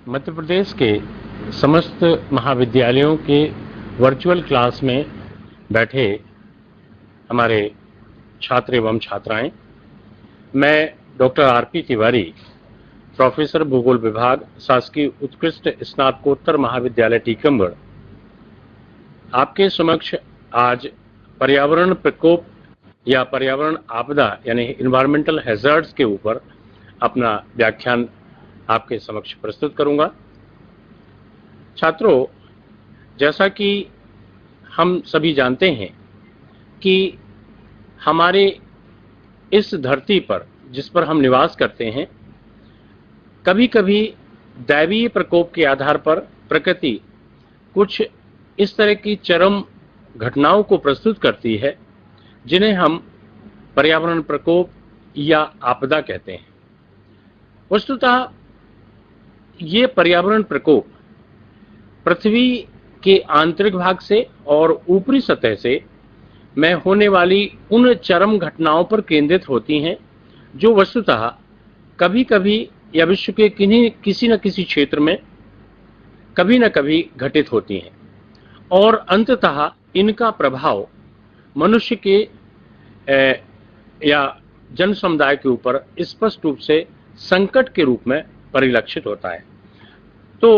मध्य प्रदेश के समस्त महाविद्यालयों के वर्चुअल क्लास में बैठे हमारे छात्र एवं छात्राएं, मैं डॉक्टर आरपी तिवारी, प्रोफेसर भूगोल विभाग, शासकीय उत्कृष्ट स्नातकोत्तर महाविद्यालय टीकमगढ़, आपके समक्ष आज पर्यावरण प्रकोप या पर्यावरण आपदा यानी इन्वायरमेंटल हैजर्ड्स के ऊपर अपना व्याख्यान आपके समक्ष प्रस्तुत करूंगा। छात्रों, जैसा कि हम सभी जानते हैं कि हमारे इस धरती पर जिस पर हम निवास करते हैं, कभी कभी दैवीय प्रकोप के आधार पर प्रकृति कुछ इस तरह की चरम घटनाओं को प्रस्तुत करती है जिन्हें हम पर्यावरण प्रकोप या आपदा कहते हैं। वस्तुतः ये पर्यावरण प्रकोप पृथ्वी के आंतरिक भाग से और ऊपरी सतह से में होने वाली उन चरम घटनाओं पर केंद्रित होती हैं जो वस्तुतः कभी कभी या विश्व के किसी न किसी क्षेत्र में कभी न कभी घटित होती हैं और अंततः इनका प्रभाव मनुष्य के या जन समुदाय के ऊपर स्पष्ट रूप से संकट के रूप में परिलक्षित होता है। तो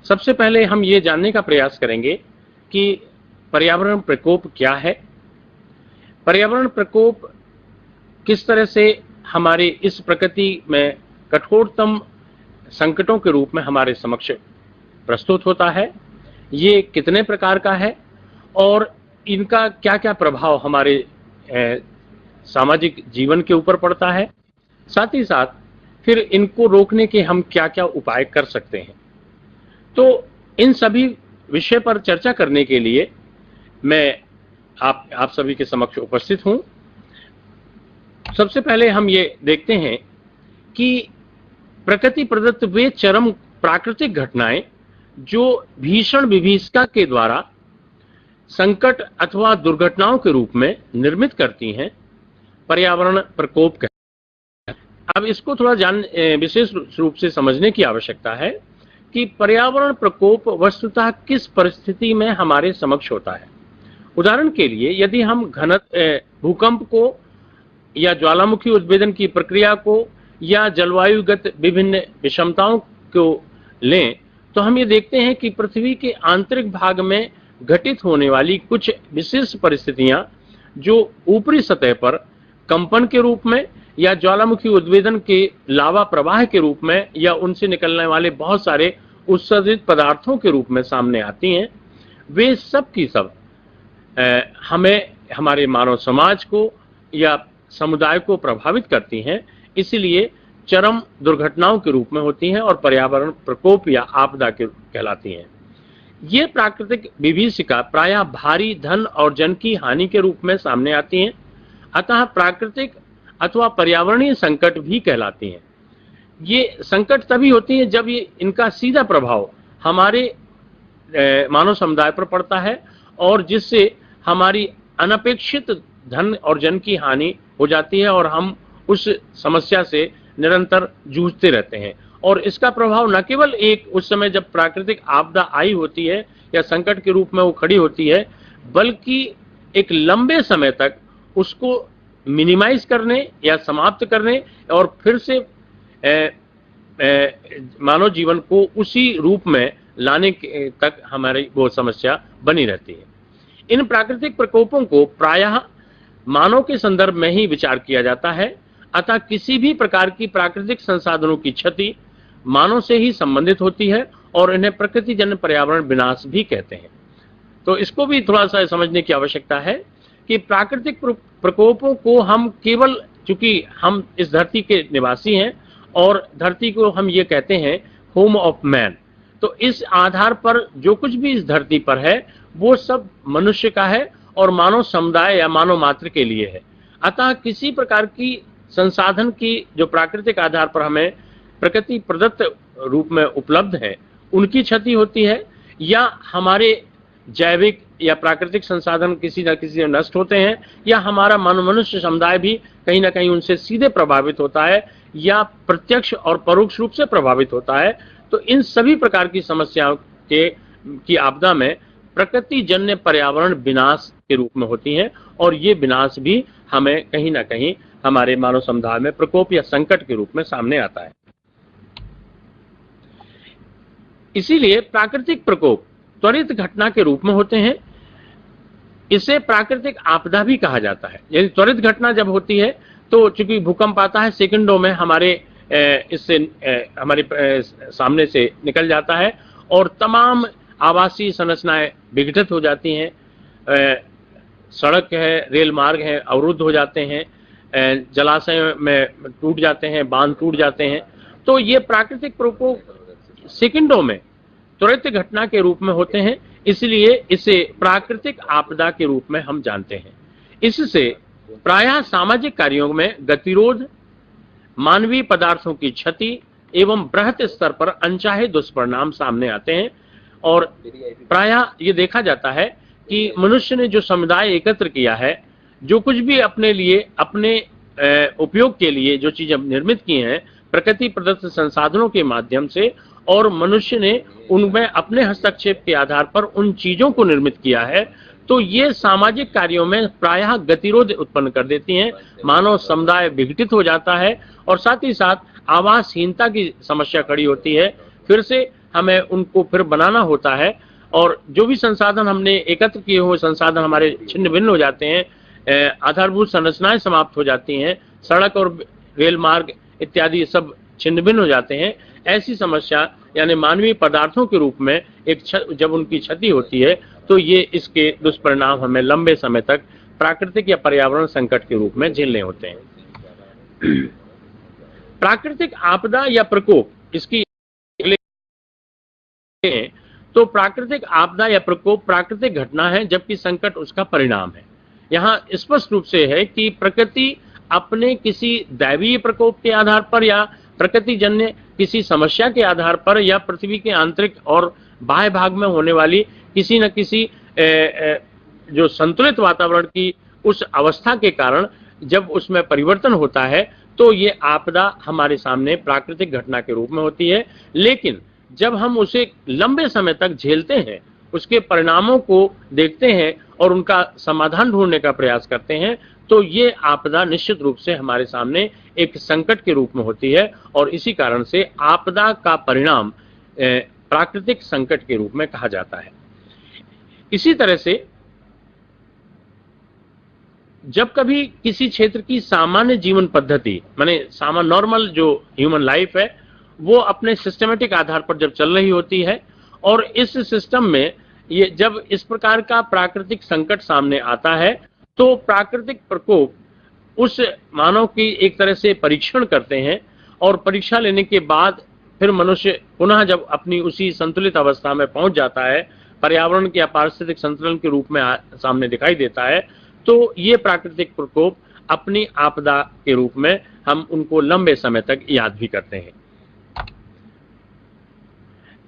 सबसे पहले हम ये जानने का प्रयास करेंगे कि पर्यावरण प्रकोप क्या है, पर्यावरण प्रकोप किस तरह से हमारे इस प्रकृति में कठोरतम संकटों के रूप में हमारे समक्ष प्रस्तुत होता है, ये कितने प्रकार का है और इनका क्या क्या प्रभाव हमारे सामाजिक जीवन के ऊपर पड़ता है, साथ ही साथ फिर इनको रोकने के हम क्या क्या उपाय कर सकते हैं। तो इन सभी विषय पर चर्चा करने के लिए मैं आप सभी के समक्ष उपस्थित हूं। सबसे पहले हम ये देखते हैं कि प्रकृति प्रदत्त वे चरम प्राकृतिक घटनाएं जो भीषण विभीषिका के द्वारा संकट अथवा दुर्घटनाओं के रूप में निर्मित करती हैं, पर्यावरण प्रकोप कहते हैं। अब इसको थोड़ा विशेष रूप से समझने की आवश्यकता है कि पर्यावरण प्रकोप वस्तुतः किस परिस्थिति में हमारे समक्ष होता है। उदाहरण के लिए यदि हम भूकंप को या ज्वालामुखी उद्भेदन की प्रक्रिया को या जलवायुगत विभिन्न विषमताओं को लें तो हम ये देखते हैं कि पृथ्वी के आंतरिक भाग में घटित होने वाली कुछ विशेष परिस्थितियां जो ऊपरी सतह पर कंपन के रूप में या ज्वालामुखी उद्भेदन के लावा प्रवाह के रूप में या उनसे निकलने वाले बहुत सारे उत्सर्जित पदार्थों के रूप में सामने आती हैं, वे सब की सब हमें, हमारे मानव समाज को या समुदाय को प्रभावित करती हैं, इसलिए चरम दुर्घटनाओं के रूप में होती हैं और पर्यावरण प्रकोप या आपदा के कहलाती हैं। ये प्राकृतिक विभीषिका प्रायः भारी धन और जन की हानि के रूप में सामने आती हैं, अतः प्राकृतिक अथवा पर्यावरणीय संकट भी कहलाती हैं। ये संकट तभी होती है जब ये इनका सीधा प्रभाव हमारे मानव समुदाय पर पड़ता है और जिससे हमारी अनपेक्षित धन और जन की हानि हो जाती है और हम उस समस्या से निरंतर जूझते रहते हैं। और इसका प्रभाव न केवल एक उस समय जब प्राकृतिक आपदा आई होती है या संकट के रूप में वो खड़ी होती है, बल्कि एक लंबे समय तक उसको मिनिमाइज करने या समाप्त करने और फिर से मानव जीवन को उसी रूप में लाने तक हमारी वो समस्या बनी रहती है। इन प्राकृतिक प्रकोपों को प्रायः मानव के संदर्भ में ही विचार किया जाता है, अतः किसी भी प्रकार की प्राकृतिक संसाधनों की क्षति मानव से ही संबंधित होती है और इन्हें प्रकृति जन्य पर्यावरण विनाश भी कहते हैं। तो इसको भी थोड़ा सा समझने की आवश्यकता है कि प्राकृतिक प्रकोपों को हम केवल, चूंकि हम इस धरती के निवासी हैं और धरती को हम ये कहते हैं होम ऑफ मैन, तो इस आधार पर जो कुछ भी इस धरती पर है वो सब मनुष्य का है और मानव समुदाय या मानव मात्र के लिए है। अतः किसी प्रकार की संसाधन की जो प्राकृतिक आधार पर हमें प्रकृति प्रदत्त रूप में उपलब्ध है उनकी क्षति होती है या हमारे जैविक या प्राकृतिक संसाधन किसी न किसी नष्ट होते हैं, या हमारा मनुष्य समुदाय भी कहीं ना कहीं उनसे सीधे प्रभावित होता है या प्रत्यक्ष और परोक्ष रूप से प्रभावित होता है। तो इन सभी प्रकार की समस्याओं की आपदा में प्रकृति जन्य पर्यावरण विनाश के रूप में होती हैं, और ये विनाश भी हमें कहीं ना कहीं हमारे मानव समुदाय में प्रकोप या संकट के रूप में सामने आता है। इसीलिए प्राकृतिक प्रकोप त्वरित घटना के रूप में होते हैं। इसे प्राकृतिक आपदा भी कहा जाता है। यदि त्वरित घटना जब होती है तो चूंकि भूकंप आता है, सेकंडों में हमारे सामने से निकल जाता है और तमाम आवासीय संरचनाएं विघटित हो जाती हैं, सड़क है, रेल मार्ग है, अवरुद्ध हो जाते हैं, जलाशय में टूट जाते हैं, बांध टूट जाते हैं। तो ये प्राकृतिक प्रकोप सेकंडों में त्वरित घटना के रूप में होते हैं, इसलिए इसे प्राकृतिक आपदा के रूप में हम जानते हैं। इससे प्रायः सामाजिक कार्यों में गतिरोध, मानवीय पदार्थों की क्षति एवं बृहत स्तर पर अनचाहे दुष्परिणाम सामने आते हैं। और प्रायः ये देखा जाता है कि मनुष्य ने जो समुदाय एकत्र किया है, जो कुछ भी अपने लिए, अपने उपयोग के लिए जो चीजें निर्मित की हैं प्रकृति प्रदत्त संसाधनों के माध्यम से, और मनुष्य ने उनमें अपने हस्तक्षेप के आधार पर उन चीजों को निर्मित किया है, तो ये सामाजिक कार्यों में प्रायः गतिरोध उत्पन्न कर देती हैं। मानव समुदाय विघटित हो जाता है और साथ ही साथ आवासहीनता की समस्या खड़ी होती है। फिर से हमें उनको फिर बनाना होता है, और जो भी संसाधन हमने एकत्र किए हुए संसाधन हमारे छिन्न भिन्न हो जाते हैं, आधारभूत संरचनाएं समाप्त हो जाती हैं, सड़क और रेल मार्ग इत्यादि सब छिन्न भिन्न हो जाते हैं। ऐसी समस्या यानी मानवीय पदार्थों के रूप में जब उनकी क्षति होती है, तो ये इसके दुष्परिणाम हमें लंबे समय तक प्राकृतिक या पर्यावरण संकट के रूप में झेलने होते हैं। प्राकृतिक आपदा या प्रकोप, इसकी तो प्राकृतिक आपदा या प्रकोप प्राकृतिक घटना है, जबकि संकट उसका परिणाम है। यहाँ स्पष्ट रूप से है कि प्रकृति अपने किसी दैवीय प्रकोप के आधार पर या प्रकृति जन्य किसी समस्या के आधार पर या पृथ्वी के आंतरिक और बाह्य भाग में होने वाली किसी न किसी जो संतुलित वातावरण की उस अवस्था के कारण जब उसमें परिवर्तन होता है, तो ये आपदा हमारे सामने प्राकृतिक घटना के रूप में होती है। लेकिन जब हम उसे लंबे समय तक झेलते हैं, उसके परिणामों को देखते हैं और उनका समाधान ढूंढने का प्रयास करते हैं, तो ये आपदा निश्चित रूप से हमारे सामने एक संकट के रूप में होती है, और इसी कारण से आपदा का परिणाम प्राकृतिक संकट के रूप में कहा जाता है। इसी तरह से जब कभी किसी क्षेत्र की सामान्य जीवन पद्धति, माने सामान्य नॉर्मल जो ह्यूमन लाइफ है, वो अपने सिस्टमेटिक आधार पर जब चल रही होती है, और इस सिस्टम में ये जब इस प्रकार का प्राकृतिक संकट सामने आता है, तो प्राकृतिक प्रकोप उस मानव की एक तरह से परीक्षण करते हैं, और परीक्षा लेने के बाद फिर मनुष्य पुनः जब अपनी उसी संतुलित अवस्था में पहुंच जाता है, पर्यावरण के पारिस्थितिक संतुलन के रूप में सामने दिखाई देता है, तो ये प्राकृतिक प्रकोप अपनी आपदा के रूप में हम उनको लंबे समय तक याद भी करते हैं।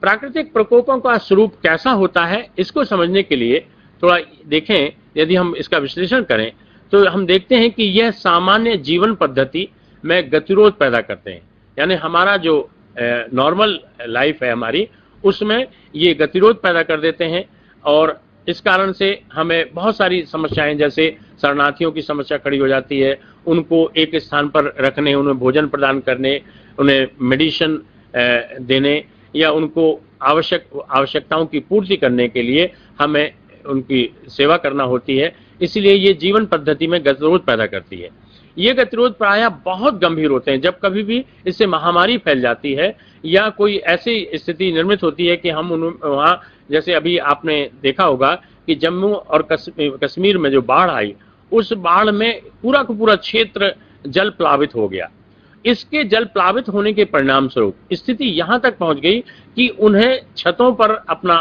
प्राकृतिक प्रकोपों का स्वरूप कैसा होता है, इसको समझने के लिए थोड़ा देखें। यदि हम इसका विश्लेषण करें तो हम देखते हैं कि यह सामान्य जीवन पद्धति में गतिरोध पैदा करते हैं, यानी हमारा जो नॉर्मल लाइफ है हमारी, उसमें ये गतिरोध पैदा कर देते हैं, और इस कारण से हमें बहुत सारी समस्याएं, जैसे शरणार्थियों की समस्या खड़ी हो जाती है, उनको एक स्थान पर रखने, उन्हें भोजन प्रदान करने, उन्हें मेडिसिन देने, या उनको आवश्यकताओं की पूर्ति करने के लिए हमें उनकी सेवा करना होती है। इसलिए ये जीवन पद्धति में गतिरोध पैदा करती है। ये गतिरोध प्रायः बहुत गंभीर होते हैं। जब कभी भी इससे महामारी फैल जाती है या कोई ऐसी स्थिति निर्मित होती है कि हम वहाँ, जैसे अभी आपने देखा होगा कि जम्मू और कश्मीर में जो बाढ़ आई, उस बाढ़ में पूरा का पूरा क्षेत्र जल प्लावित हो गया। इसके जल प्लावित होने के परिणाम स्वरूप स्थिति यहाँ तक पहुँच गई कि उन्हें छतों पर अपना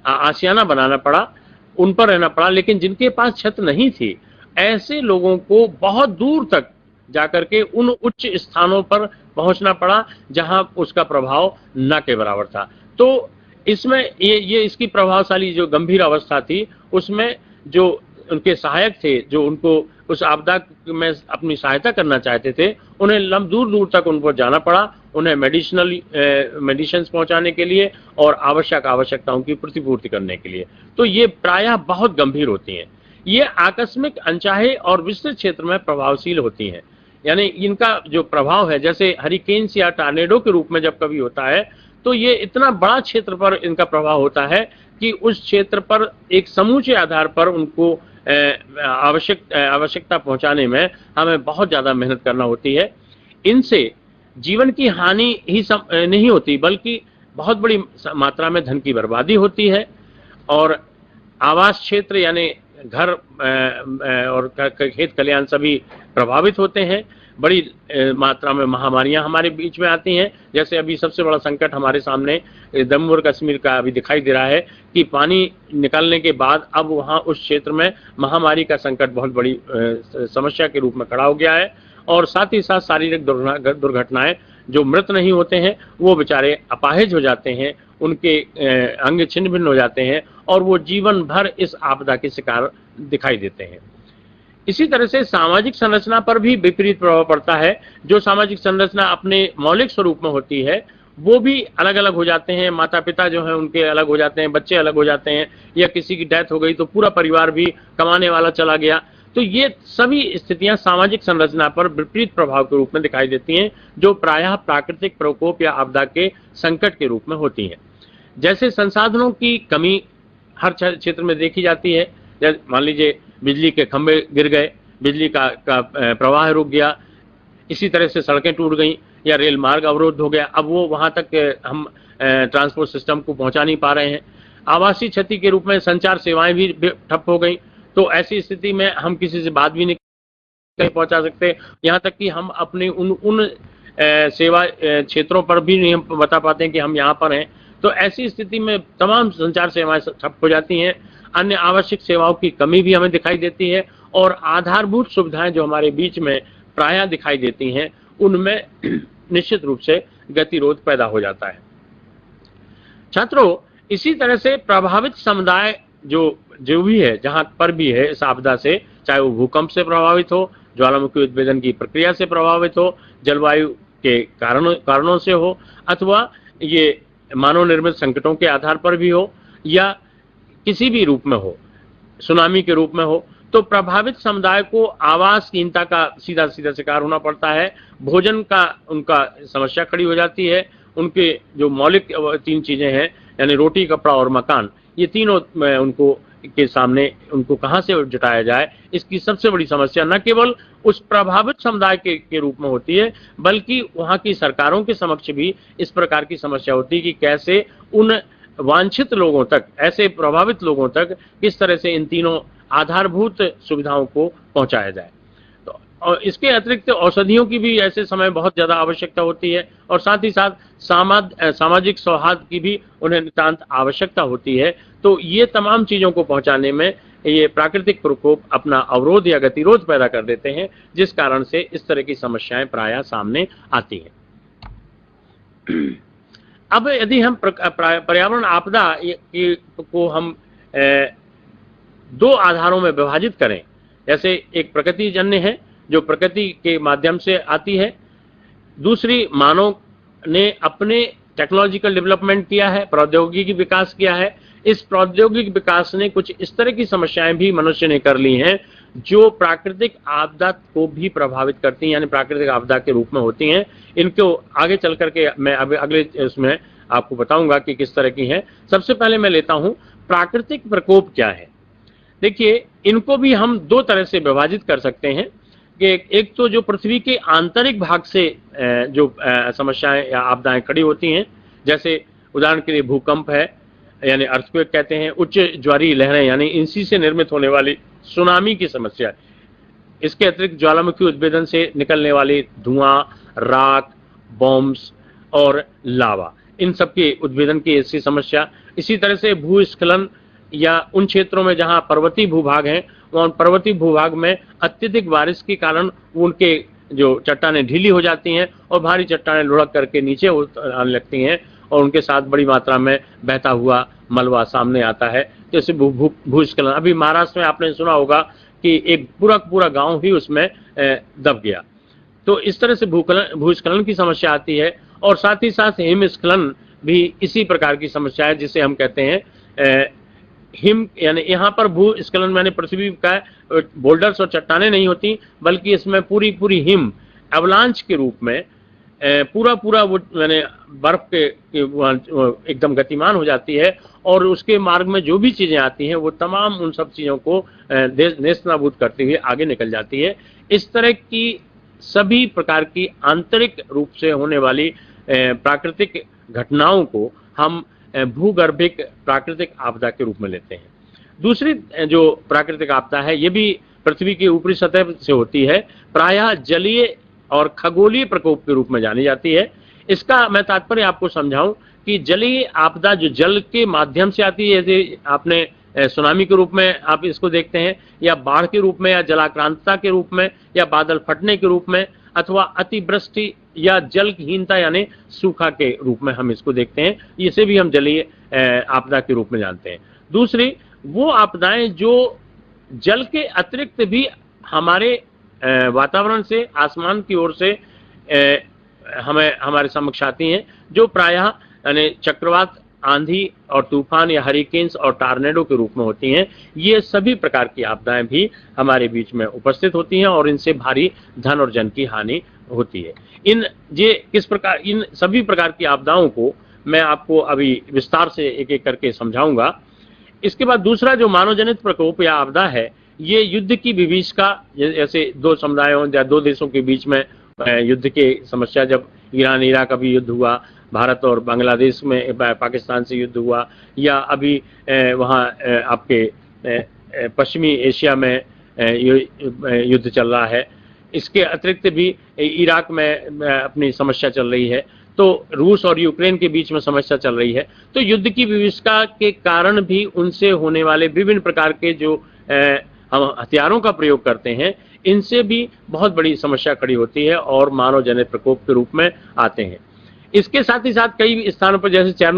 आशियाना बनाना पड़ा, उन पर रहना पड़ा। लेकिन जिनके पास छत नहीं थी, ऐसे लोगों को बहुत दूर तक जाकर के उन उच्च स्थानों पर पहुंचना पड़ा जहां उसका प्रभाव न के बराबर था। तो इसमें ये इसकी प्रभावशाली जो गंभीर अवस्था थी, उसमें जो उनके सहायक थे, जो उनको उस आपदा में अपनी सहायता करना चाहते थे, उन्हें दूर दूर तक उनको जाना पड़ा, उन्हें मेडिसिन पहुंचाने के लिए और आवश्यकताओं की प्रतिपूर्ति करने के लिए। तो ये प्रायः बहुत गंभीर होती हैं। ये आकस्मिक, अनचाहे और विस्तृत क्षेत्र में प्रभावशील होती हैं। यानी इनका जो प्रभाव है, जैसे हरिकेन्स या टॉर्नेडो के रूप में जब कभी होता है, तो ये इतना बड़ा क्षेत्र पर इनका प्रभाव होता है कि उस क्षेत्र पर एक समूचे आधार पर उनको आवश्यकता पहुंचाने में हमें बहुत ज्यादा मेहनत करना होती है। इनसे जीवन की हानि ही नहीं होती, बल्कि बहुत बड़ी मात्रा में धन की बर्बादी होती है और आवास क्षेत्र यानी घर और खेत खलिहान सभी प्रभावित होते हैं। बड़ी मात्रा में महामारियां हमारे बीच में आती हैं। जैसे अभी सबसे बड़ा संकट हमारे सामने जम्मू और कश्मीर का अभी दिखाई दे रहा है कि पानी निकलने के बाद अब वहां उस क्षेत्र में महामारी का संकट बहुत बड़ी समस्या के रूप में खड़ा हो गया है। और साथ ही साथ शारीरिक दुर्घटनाएं, जो मृत नहीं होते हैं वो बेचारे अपाहिज हो जाते हैं, उनके अंग छिन्न भिन्न हो जाते हैं और वो जीवन भर इस आपदा के शिकार दिखाई देते हैं। इसी तरह से सामाजिक संरचना पर भी विपरीत प्रभाव पड़ता है। जो सामाजिक संरचना अपने मौलिक स्वरूप में होती है वो भी अलग अलग हो जाते हैं। माता पिता जो हैं उनके अलग हो जाते हैं, बच्चे अलग हो जाते हैं, या किसी की डेथ हो गई तो पूरा परिवार भी कमाने वाला चला गया। तो ये सभी स्थितियां सामाजिक संरचना पर विपरीत प्रभाव के रूप में दिखाई देती हैं, जो प्रायः प्राकृतिक प्रकोप या आपदा के संकट के रूप में होती हैं। जैसे संसाधनों की कमी हर क्षेत्र में देखी जाती है। जैसे मान लीजिए बिजली के खंभे गिर गए, बिजली का प्रवाह रुक गया, इसी तरह से सड़कें टूट गई या रेल मार्ग अवरुद्ध हो गया, अब वो वहां तक हम ट्रांसपोर्ट सिस्टम को पहुंचा नहीं पा रहे हैं। आवासीय क्षति के रूप में संचार सेवाएं भी ठप हो गई। तो ऐसी स्थिति में हम किसी से बात भी नहीं पहुंचा सकते, यहाँ तक कि हम अपने उन सेवा क्षेत्रों पर भी नहीं बता पाते हैं कि हम यहाँ पर हैं। तो ऐसी स्थिति में तमाम संचार सेवाएं ठप हो जाती हैं। अन्य आवश्यक सेवाओं की कमी भी हमें दिखाई देती है और आधारभूत सुविधाएं जो हमारे बीच में प्रायः दिखाई देती हैं उनमें निश्चित रूप से गतिरोध पैदा हो जाता है। छात्रों, इसी तरह से प्रभावित समुदाय जो भी है, जहां पर भी है इस आपदा से, चाहे वो भूकंप से प्रभावित हो, ज्वालामुखी उद्भेदन की प्रक्रिया से प्रभावित हो, जलवायु के कारणों से हो, अथवा ये मानव निर्मित संकटों के आधार पर भी हो या किसी भी रूप में हो, सुनामी के रूप में हो, तो प्रभावित समुदाय को आवासहीनता का सीधा शिकार होना पड़ता है। भोजन का उनका समस्या खड़ी हो जाती है। उनके जो मौलिक 3 चीजें हैं, यानी रोटी, कपड़ा और मकान, ये तीनों उनको के सामने उनको कहां से जुटाया जाए, इसकी सबसे बड़ी समस्या न केवल उस प्रभावित समुदाय के रूप में होती है, बल्कि वहां की सरकारों के समक्ष भी इस प्रकार की समस्या होती है कि कैसे उन वांछित लोगों तक, ऐसे प्रभावित लोगों तक किस तरह से इन तीनों आधारभूत सुविधाओं को पहुंचाया जाए। तो और इसके अतिरिक्त औषधियों की भी ऐसे समय बहुत ज्यादा आवश्यकता होती है और साथ ही साथ सामाजिक सौहार्द की भी उन्हें नितांत आवश्यकता होती है। तो ये तमाम चीजों को पहुंचाने में ये प्राकृतिक प्रकोप अपना अवरोध या गतिरोध पैदा कर देते हैं, जिस कारण से इस तरह की समस्याएं प्रायः सामने आती हैं। अब यदि हम पर्यावरण आपदा को हम 2 आधारों में विभाजित करें, जैसे एक प्रकृतिजन्य है जो प्रकृति के माध्यम से आती है, दूसरी मानव ने अपने टेक्नोलॉजिकल डेवलपमेंट किया है, प्रौद्योगिकी विकास किया है। इस प्रौद्योगिक विकास ने कुछ इस तरह की समस्याएं भी मनुष्य ने कर ली हैं जो प्राकृतिक आपदा को भी प्रभावित करती हैं, यानी प्राकृतिक आपदा के रूप में होती हैं। इनको आगे चल करके मैं अगले उसमें आपको बताऊंगा कि किस तरह की हैं। सबसे पहले मैं लेता हूं प्राकृतिक प्रकोप क्या है। देखिए, इनको भी हम 2 तरह से विभाजित कर सकते हैं कि एक तो जो पृथ्वी के आंतरिक भाग से जो समस्याएं या आपदाएं खड़ी होती हैं, जैसे उदाहरण के लिए भूकंप है, यानी अर्थक्वेक कहते हैं, उच्च ज्वारीय लहरें यानी इनसी से निर्मित होने वाली सुनामी की समस्या। इसके अतिरिक्त ज्वालामुखी उद्भेदन से निकलने वाली धुआं, राख, बॉम्ब्स और लावा, इन सब के उद्भेदन की ऐसी समस्या। इसी तरह से भूस्खलन या उन क्षेत्रों में जहां पर्वतीय भूभाग हैं, वहां पर्वतीय भूभाग में अत्यधिक बारिश के कारण उनके जो चट्टानें ढीली हो जाती हैं और भारी चट्टानें लुढ़क करके नीचे आने लगती हैं और उनके साथ बड़ी मात्रा में बहता हुआ मलबा सामने आता है, जैसे भूस्खलन। अभी महाराष्ट्र में आपने सुना होगा कि एक पूरा पूरा गांव ही उसमें दब गया। तो इस तरह से भूस्खलन की समस्या आती है, और साथ ही साथ हिमस्खलन भी इसी प्रकार की समस्या है, जिसे हम कहते हैं हिम, यानी यहाँ पर भूस्खलन मैंने पृथ्वी का बोल्डर्स और चट्टाने नहीं होती, बल्कि इसमें पूरी पूरी हिम एवलांच के रूप में पूरा पूरा वो मैंने बर्फ के एकदम गतिमान हो जाती है, और उसके मार्ग में जो भी चीजें आती हैं वो तमाम उन सब चीजों को नेस्तनाबूद करते हुए आगे निकल जाती है। इस तरह की सभी प्रकार की आंतरिक रूप से होने वाली प्राकृतिक घटनाओं को हम भूगर्भिक प्राकृतिक आपदा के रूप में लेते हैं। दूसरी जो प्राकृतिक आपदा है, ये भी पृथ्वी की ऊपरी सतह से होती है, प्रायः जलीय और खगोलीय प्रकोप के रूप में जानी जाती है। इसका मैं तात्पर्य आपको समझाऊं कि जलीय आपदा जो जल के माध्यम से आती है, जैसे आपने सुनामी के रूप में आप इसको देखते हैं, या बाढ़ के रूप में, या जलाक्रांतता के रूप में, या बादल फटने के रूप में, अथवा अतिवृष्टि या जलहीनता यानी सूखा के रूप में हम इसको देखते हैं। इसे भी हम जलीय आपदा के रूप में जानते हैं। दूसरी वो आपदाएं जो जल के अतिरिक्त भी हमारे वातावरण से, आसमान की ओर से हमें हमारे समक्ष आती हैं, जो प्रायः यानी चक्रवात, आंधी और तूफान या हरिकेन्स और टार्नेडो के रूप में होती हैं। ये सभी प्रकार की आपदाएं भी हमारे बीच में उपस्थित होती हैं, और इनसे भारी धन और जन की हानि होती है। इन सभी प्रकार की आपदाओं को मैं आपको अभी विस्तार से एक एक करके समझाऊंगा। इसके बाद दूसरा जो मानव जनित प्रकोप या आपदा है, ये युद्ध की विभीषिका, जैसे दो समुदायों या दो देशों के बीच में युद्ध की समस्या, जब ईरान इराक का भी युद्ध हुआ, भारत और बांग्लादेश में पाकिस्तान से युद्ध हुआ, या अभी वहाँ आपके पश्चिमी एशिया में युद्ध चल रहा है। इसके अतिरिक्त भी इराक में अपनी समस्या चल रही है, तो रूस और यूक्रेन के बीच में समस्या चल रही है। तो युद्ध की विभीषिका के कारण भी उनसे होने वाले विभिन्न प्रकार के जो हम हथियारों का प्रयोग करते हैं, इनसे भी बहुत बड़ी समस्या खड़ी होती है और मानव जनित प्रकोप के रूप में आते हैं। इसके साथ ही साथ कई स्थानों पर, जैसे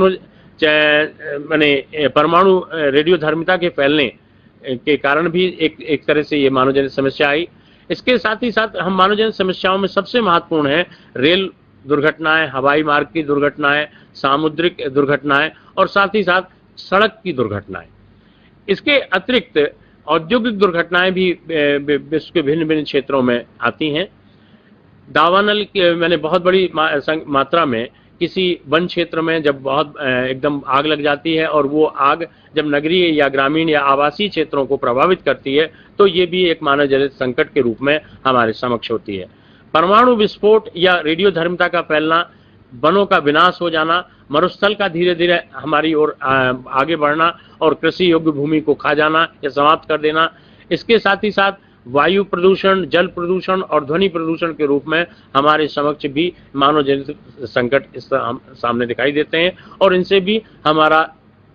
माने परमाणु रेडियोधर्मिता के फैलने के कारण भी एक तरह से ये मानव जनित समस्या आई। इसके साथ ही साथ हम मानव जनित समस्याओं में सबसे महत्वपूर्ण है रेल दुर्घटनाएं, हवाई मार्ग की दुर्घटनाएं, सामुद्रिक दुर्घटनाएं, और साथ ही साथ सड़क की दुर्घटनाएं। इसके अतिरिक्त औद्योगिक दुर्घटनाएं भी विश्व के भिन्न भिन्न क्षेत्रों में आती हैं। दावानल मैंने बहुत बड़ी मात्रा में किसी वन क्षेत्र में जब बहुत एकदम आग लग जाती है, और वो आग जब नगरीय या ग्रामीण या आवासीय क्षेत्रों को प्रभावित करती है, तो ये भी एक मानव जनित संकट के रूप में हमारे समक्ष होती है। परमाणु विस्फोट या रेडियोधर्मिता का फैलना, वनों का विनाश हो जाना, मरुस्थल का धीरे धीरे हमारी ओर आगे बढ़ना, और कृषि योग्य भूमि को खा जाना या समाप्त कर देना। इसके साथ ही साथ वायु प्रदूषण, जल प्रदूषण और ध्वनि प्रदूषण के रूप में हमारे समक्ष भी मानव जनित संकट इस सामने दिखाई देते हैं, और इनसे भी हमारा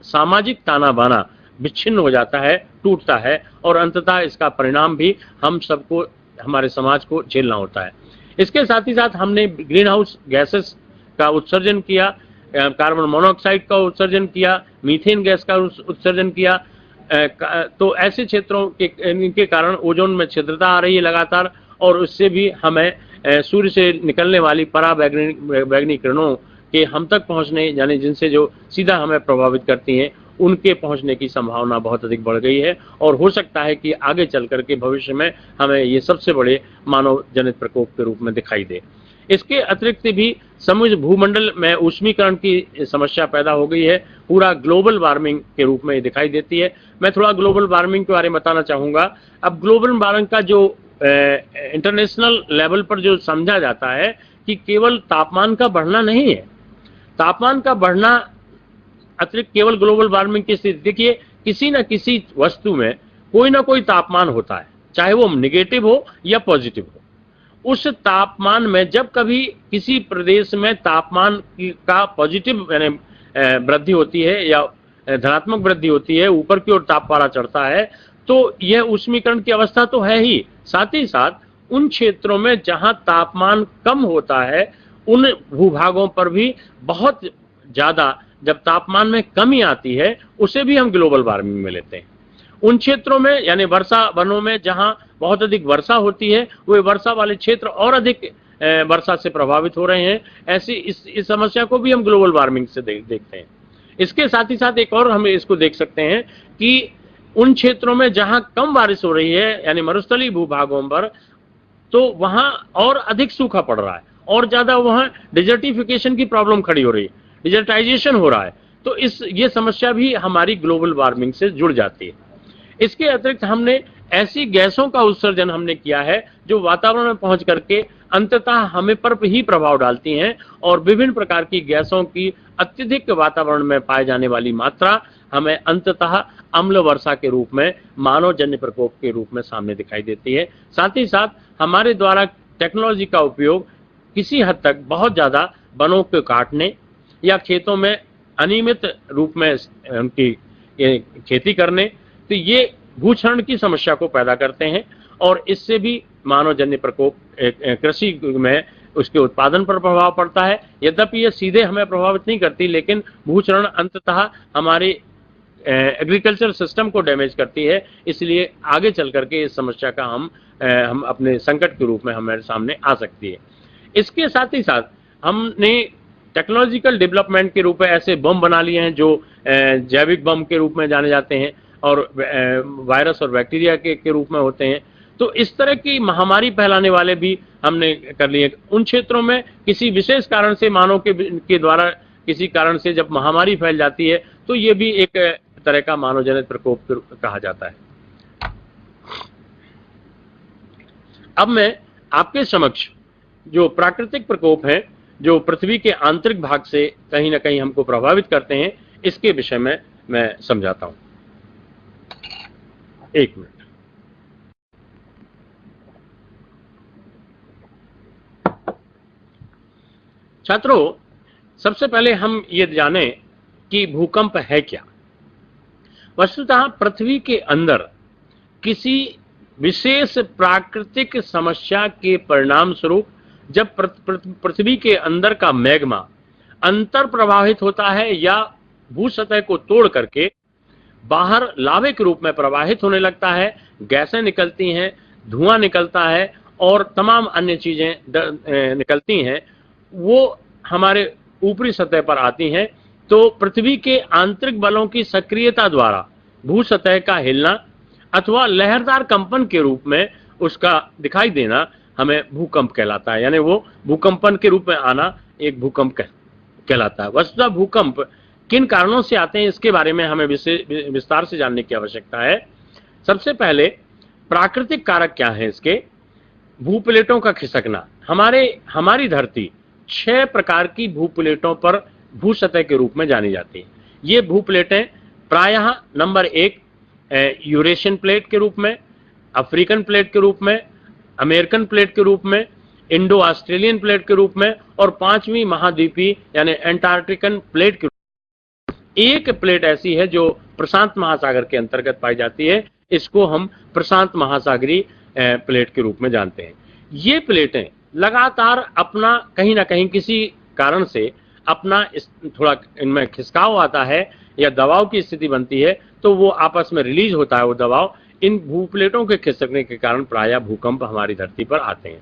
सामाजिक ताना बाना विच्छिन्न हो जाता है, टूटता है, और अंततः इसका परिणाम भी हम सबको, हमारे समाज को झेलना होता है। इसके साथ ही साथ हमने ग्रीन हाउस गैसेस का उत्सर्जन किया, कार्बन मोनोऑक्साइड का उत्सर्जन किया, मीथेन गैस का उत्सर्जन किया, तो ऐसे क्षेत्रों के कारण ओजोन में छिद्रता आ रही है लगातार, और उससे भी हमें सूर्य से निकलने वाली पराबैंगनी किरणों के हम तक पहुंचने, यानी जिनसे जो सीधा हमें प्रभावित करती हैं, उनके पहुंचने की संभावना बहुत अधिक बढ़ गई है, और हो सकता है कि आगे चल करके भविष्य में हमें ये सबसे बड़े मानव जनित प्रकोप के रूप में दिखाई दे। इसके अतिरिक्त भी समुद्र भूमंडल में ऊष्मीकरण की समस्या पैदा हो गई है, पूरा ग्लोबल वार्मिंग के रूप में दिखाई देती है। मैं थोड़ा ग्लोबल वार्मिंग के बारे में बताना चाहूँगा। अब ग्लोबल वार्मिंग का जो इंटरनेशनल लेवल पर जो समझा जाता है कि केवल तापमान का बढ़ना नहीं है, तापमान का बढ़ना अतिरिक्त केवल ग्लोबल वार्मिंग की स्थिति, देखिए किसी न किसी वस्तु में कोई ना कोई तापमान होता है, चाहे वो नेगेटिव हो या पॉजिटिव हो। उस तापमान में जब कभी किसी प्रदेश में तापमान का पॉजिटिव यानी वृद्धि होती है या धनात्मक वृद्धि होती है, ऊपर की ओर तापमात्रा चढ़ता है, तो यह ऊष्मीकरण की अवस्था तो है ही, साथ ही साथ उन क्षेत्रों में जहां तापमान कम होता है, उन भूभागों पर भी बहुत ज्यादा जब तापमान में कमी आती है उसे भी हम ग्लोबल वार्मिंग में लेते हैं। उन क्षेत्रों में यानी वर्षा वनों में जहां बहुत अधिक वर्षा होती है, वे वर्षा वाले क्षेत्र और अधिक वर्षा से प्रभावित हो रहे हैं। ऐसी इस समस्या को भी हम ग्लोबल वार्मिंग से देखते हैं। इसके साथ ही साथ एक और हम इसको देख सकते हैं कि उन क्षेत्रों में जहां कम बारिश हो रही है यानी मरुस्थलीय भूभागों पर, तो वहां और अधिक सूखा पड़ रहा है और ज्यादा वहां डिजर्टिफिकेशन की प्रॉब्लम खड़ी हो रही है, डिजर्टाइजेशन हो रहा है। तो ये समस्या भी हमारी ग्लोबल वार्मिंग से जुड़ जाती है। इसके अतिरिक्त हमने ऐसी गैसों का उत्सर्जन हमने किया है जो वातावरण में पहुंच करके अंततः हमें पर ही प्रभाव डालती हैं, और विभिन्न प्रकार की गैसों की अत्यधिक वातावरण में पाए जाने वाली मात्रा हमें अंततः अम्ल वर्षा के रूप में, मानवजन्य प्रकोप के रूप में सामने दिखाई देती है। साथ ही साथ हमारे द्वारा टेक्नोलॉजी का उपयोग किसी हद तक बहुत ज्यादा वनों को काटने या खेतों में अनियमित रूप में उनकी खेती करने, तो ये भूक्षरण की समस्या को पैदा करते हैं और इससे भी मानवजन्य प्रकोप कृषि में उसके उत्पादन पर प्रभाव पड़ता है। यद्यपि ये सीधे हमें प्रभावित नहीं करती, लेकिन भूक्षरण अंततः हमारे एग्रीकल्चर सिस्टम को डैमेज करती है। इसलिए आगे चल करके इस समस्या का हम अपने संकट के रूप में हमारे सामने आ सकती है। इसके साथ ही साथ हमने टेक्नोलॉजिकल डेवलपमेंट के रूप में ऐसे बम बना लिए हैं जो जैविक बम के रूप में जाने जाते हैं और वायरस और बैक्टीरिया के रूप में होते हैं। तो इस तरह की महामारी फैलाने वाले भी हमने कर लिए। उन क्षेत्रों में किसी विशेष कारण से मानव के द्वारा किसी कारण से जब महामारी फैल जाती है तो ये भी एक तरह का मानवजनित प्रकोप कहा जाता है। अब मैं आपके समक्ष जो प्राकृतिक प्रकोप है जो पृथ्वी के आंतरिक भाग से कहीं ना कहीं हमको प्रभावित करते हैं, इसके विषय में मैं समझाता हूं। एक मिनट। छात्रों, सबसे पहले हम ये जाने कि भूकंप है क्या। वस्तुतः पृथ्वी के अंदर किसी विशेष प्राकृतिक समस्या के परिणाम स्वरूप जब पृथ्वी के अंदर का मैग्मा अंतर प्रवाहित होता है या भूसतह को तोड़ करके बाहर लावे के रूप में प्रवाहित होने लगता है, गैसें निकलती हैं, धुआं निकलता है और तमाम अन्य चीजें निकलती हैं, वो हमारे ऊपरी सतह पर आती हैं, तो पृथ्वी के आंतरिक बलों की सक्रियता द्वारा भू सतह का हिलना अथवा लहरदार कंपन के रूप में उसका दिखाई देना हमें भूकंप कहलाता है। यानी वो भूकंपन के रूप में आना एक भूकंप कहलाता है। वस्तुतः भूकंप किन कारणों से आते हैं इसके बारे में हमें विस्तार से जानने की आवश्यकता है। सबसे पहले प्राकृतिक कारक क्या है इसके। भूप्लेटों का खिसकना। हमारी धरती 6 प्रकार की भूप्लेटों पर भू सतह के रूप में जानी जाती है। ये भूप्लेटें प्रायः नंबर 1 यूरेशियन प्लेट के रूप में, अफ्रीकन प्लेट के रूप में, अमेरिकन प्लेट के रूप में, इंडो ऑस्ट्रेलियन प्लेट के रूप में और 5वीं महाद्वीपीय यानी एंटार्क्टिकन प्लेट के रूप में। एक प्लेट ऐसी है जो प्रशांत महासागर के अंतर्गत पाई जाती है, इसको हम प्रशांत महासागरीय प्लेट के रूप में जानते हैं। ये प्लेटें लगातार अपना कहीं ना कहीं किसी कारण से अपना थोड़ा इनमें खिसकाव आता है या दबाव की स्थिति बनती है, तो वो आपस में रिलीज होता है वो दबाव। इन भूप्लेटों के खिसकने के कारण प्रायः भूकंप हमारी धरती पर आते हैं।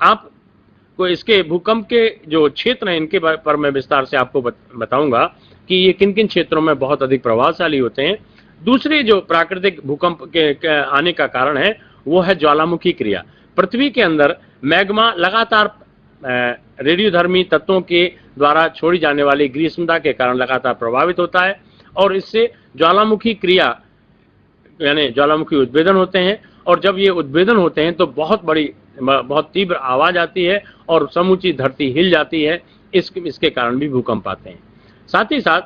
आपको इसके भूकंप के जो क्षेत्र हैं इनके पर मैं विस्तार से आपको बताऊंगा कि ये किन किन क्षेत्रों में बहुत अधिक प्रभावशाली होते हैं। दूसरी जो प्राकृतिक भूकंप के आने का कारण है वो है ज्वालामुखी क्रिया। पृथ्वी के अंदर मैग्मा लगातार रेडियोधर्मी तत्वों के द्वारा छोड़ी जाने वाली ग्रीष्मता के कारण लगातार प्रभावित होता है और इससे ज्वालामुखी क्रिया यानी ज्वालामुखी उद्भेदन होते हैं। और जब ये उद्भेदन होते हैं तो बहुत तीव्र आवाज आती है और समूची धरती हिल जाती है। इसके कारण भी भूकंप आते हैं। साथ ही साथ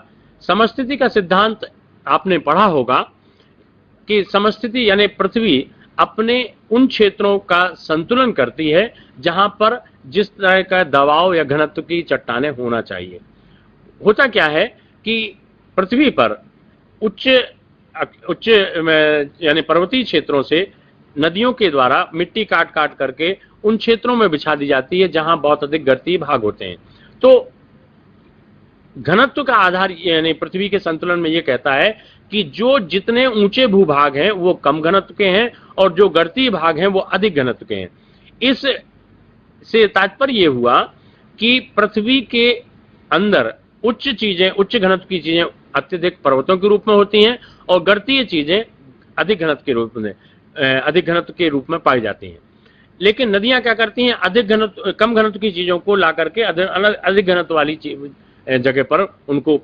समस्थिति का सिद्धांत आपने पढ़ा होगा कि समस्थिति यानी पृथ्वी अपने उन क्षेत्रों का संतुलन करती है जहां पर जिस तरह का दबाव या घनत्व की चट्टानें होना चाहिए। होता क्या है कि पृथ्वी पर उच्च यानी पर्वतीय क्षेत्रों से नदियों के द्वारा मिट्टी काट काट करके उन क्षेत्रों में बिछा दी जाती है जहां बहुत अधिक गर्तीय भाग होते हैं। तो घनत्व का आधार यानी पृथ्वी के संतुलन में ये कहता है कि जो जितने ऊंचे भूभाग हैं वो कम घनत्व के हैं और जो गर्तीय भाग हैं वो अधिक घनत्व के हैं। इस से तात्पर्य ये हुआ कि पृथ्वी के अंदर उच्च चीजें, उच्च घनत्व की चीजें अत्यधिक पर्वतों के रूप में होती हैं और गर्तीय चीजें अधिक घनत्व के रूप में पाई जाती हैं। लेकिन नदियां क्या करती हैं, कम घनत्व की चीजों को ला करके अधिक घनत्व वाली जगह पर उनको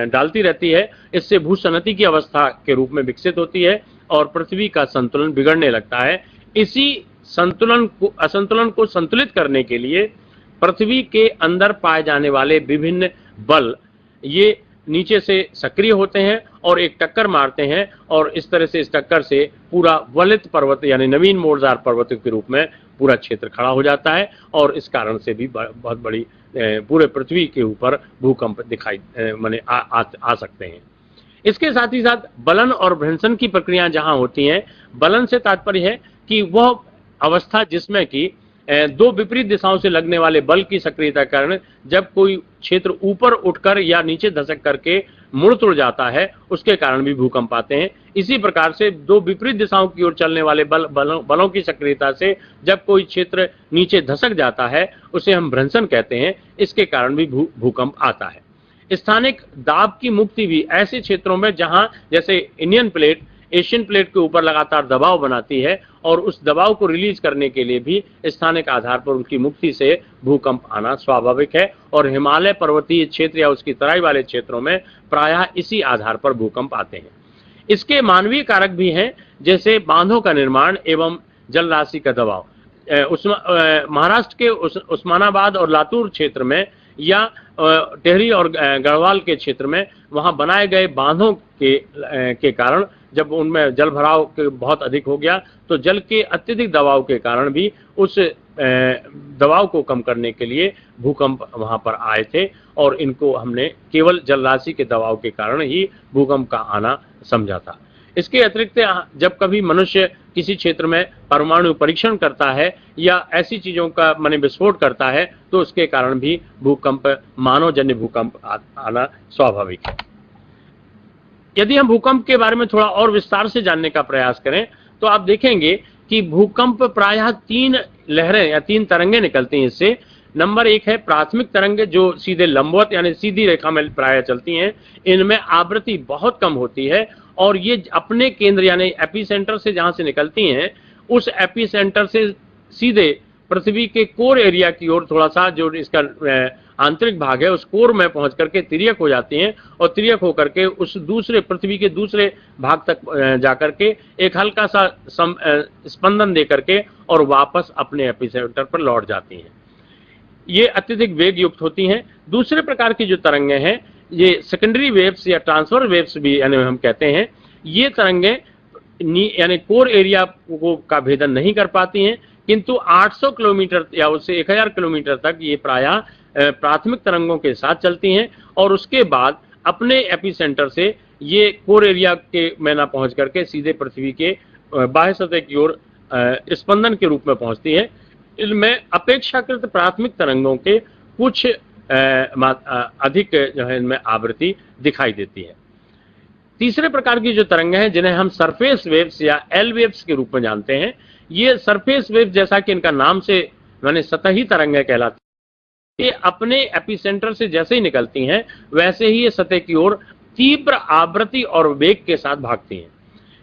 डालती रहती है। इससे भूसन्नति की अवस्था के रूप में विकसित होती है और पृथ्वी का संतुलन बिगड़ने लगता है। इसी असंतुलन को संतुलित करने के लिए पृथ्वी के अंदर पाए जाने वाले विभिन्न बल ये नीचे से सक्रिय होते हैं और एक टक्कर मारते हैं और इस तरह से इस टक्कर से पूरा वलित पर्वत यानी नवीन मोड़दार पर्वत के रूप में पूरा क्षेत्र खड़ा हो जाता है और इस कारण से भी बहुत बड़ी पूरे पृथ्वी के ऊपर भूकंप दिखाई आ सकते हैं। इसके साथ ही साथ बलन और भ्रंशन की प्रक्रियाएं जहां होती हैं, बलन से तात्पर्य है कि वह अवस्था जिसमें कि दो विपरीत दिशाओं से लगने वाले बल की सक्रियता के कारण जब कोई क्षेत्र ऊपर उठकर या नीचे धसक करके मुड़ तुड़ जाता है, उसके कारण भी भूकंप आते हैं। इसी प्रकार से दो विपरीत दिशाओं की ओर चलने वाले बलों की सक्रियता से जब कोई क्षेत्र नीचे धसक जाता है उसे हम भ्रंशन कहते हैं। इसके कारण भी भूकंप आता है। स्थानिक दाब की मुक्ति भी ऐसे क्षेत्रों में जहां जैसे इंडियन प्लेट एशियन प्लेट के ऊपर लगातार दबाव बनाती है और उस दबाव को रिलीज करने के लिए भी स्थानिक आधार पर उनकी मुक्ति से भूकंप आना स्वाभाविक है और हिमालय पर्वतीय क्षेत्र या उसकी तराई वाले क्षेत्रों में प्रायः इसी आधार पर भूकंप आते हैं। इसके मानवीय कारक भी हैं, जैसे बांधों का निर्माण एवं जल राशि का दबाव। महाराष्ट्र के उस्मानाबाद और लातूर क्षेत्र में या टेहरी और गढ़वाल के क्षेत्र में वहां बनाए गए बांधों के कारण जब उनमें जल भराव बहुत अधिक हो गया तो जल के अत्यधिक दबाव के कारण भी उस दबाव को कम करने के लिए भूकंप वहां पर आए थे और इनको हमने केवल जल राशि के दबाव के कारण ही भूकंप का आना समझा था। इसके अतिरिक्त जब कभी मनुष्य किसी क्षेत्र में परमाणु परीक्षण करता है या ऐसी चीजों का विस्फोट करता है तो उसके कारण भी भूकंप, मानवजन्य भूकंप आना स्वाभाविक है। यदि हम भूकंप के बारे में थोड़ा और विस्तार से जानने का प्रयास करें तो आप देखेंगे कि भूकंप प्रायः 3 लहरें या 3 तरंगे निकलती हैं इससे। नंबर 1 है प्राथमिक तरंगे जो सीधे लंबवत यानी सीधी रेखा में प्रायः चलती हैं। इनमें आवृत्ति बहुत कम होती है और ये अपने केंद्र यानी एपिसेंटर से जहां से निकलती हैं उस एपिसेंटर से सीधे पृथ्वी के कोर एरिया की ओर थोड़ा सा जो इसका आंतरिक भाग है उस कोर में पहुंच करके तिर्यक हो जाती हैं और तिर्यक होकर के उस दूसरे पृथ्वी के दूसरे भाग तक जाकर के एक हल्का सा स्पंदन दे करके और वापस अपने एपिसेंटर पर लौट जाती हैं। ये अत्यधिक वेग युक्त होती हैं। दूसरे प्रकार की जो तरंगे हैं ये सेकेंडरी वेव्स या ट्रांसफर वेव्स भी यानी हम कहते हैं। ये तरंगे यानी कोर एरिया का भेदन नहीं कर पाती हैं किंतु 800 किलोमीटर या उससे 1000 किलोमीटर तक ये प्रायः प्राथमिक तरंगों के साथ चलती हैं और उसके बाद अपने एपिसेंटर से ये कोर एरिया के में ना पहुंच करके सीधे पृथ्वी के बाह्य सतह की ओर स्पंदन के रूप में पहुंचती है। इनमें अपेक्षाकृत प्राथमिक तरंगों के कुछ अधिक जो है इनमें आवृत्ति दिखाई देती है। तीसरे प्रकार की जो तरंगे हैं जिन्हें हम सरफेस वेव्स या एल वेव्स के रूप में जानते हैं, ये सरफेस वेव जैसा कि इनका नाम से सतही तरंगें कहलाती हैं। ये अपने एपिसेंटर से जैसे ही निकलती हैं वैसे ही ये सतह की ओर तीव्र आवृत्ति और वेग के साथ भागती हैं।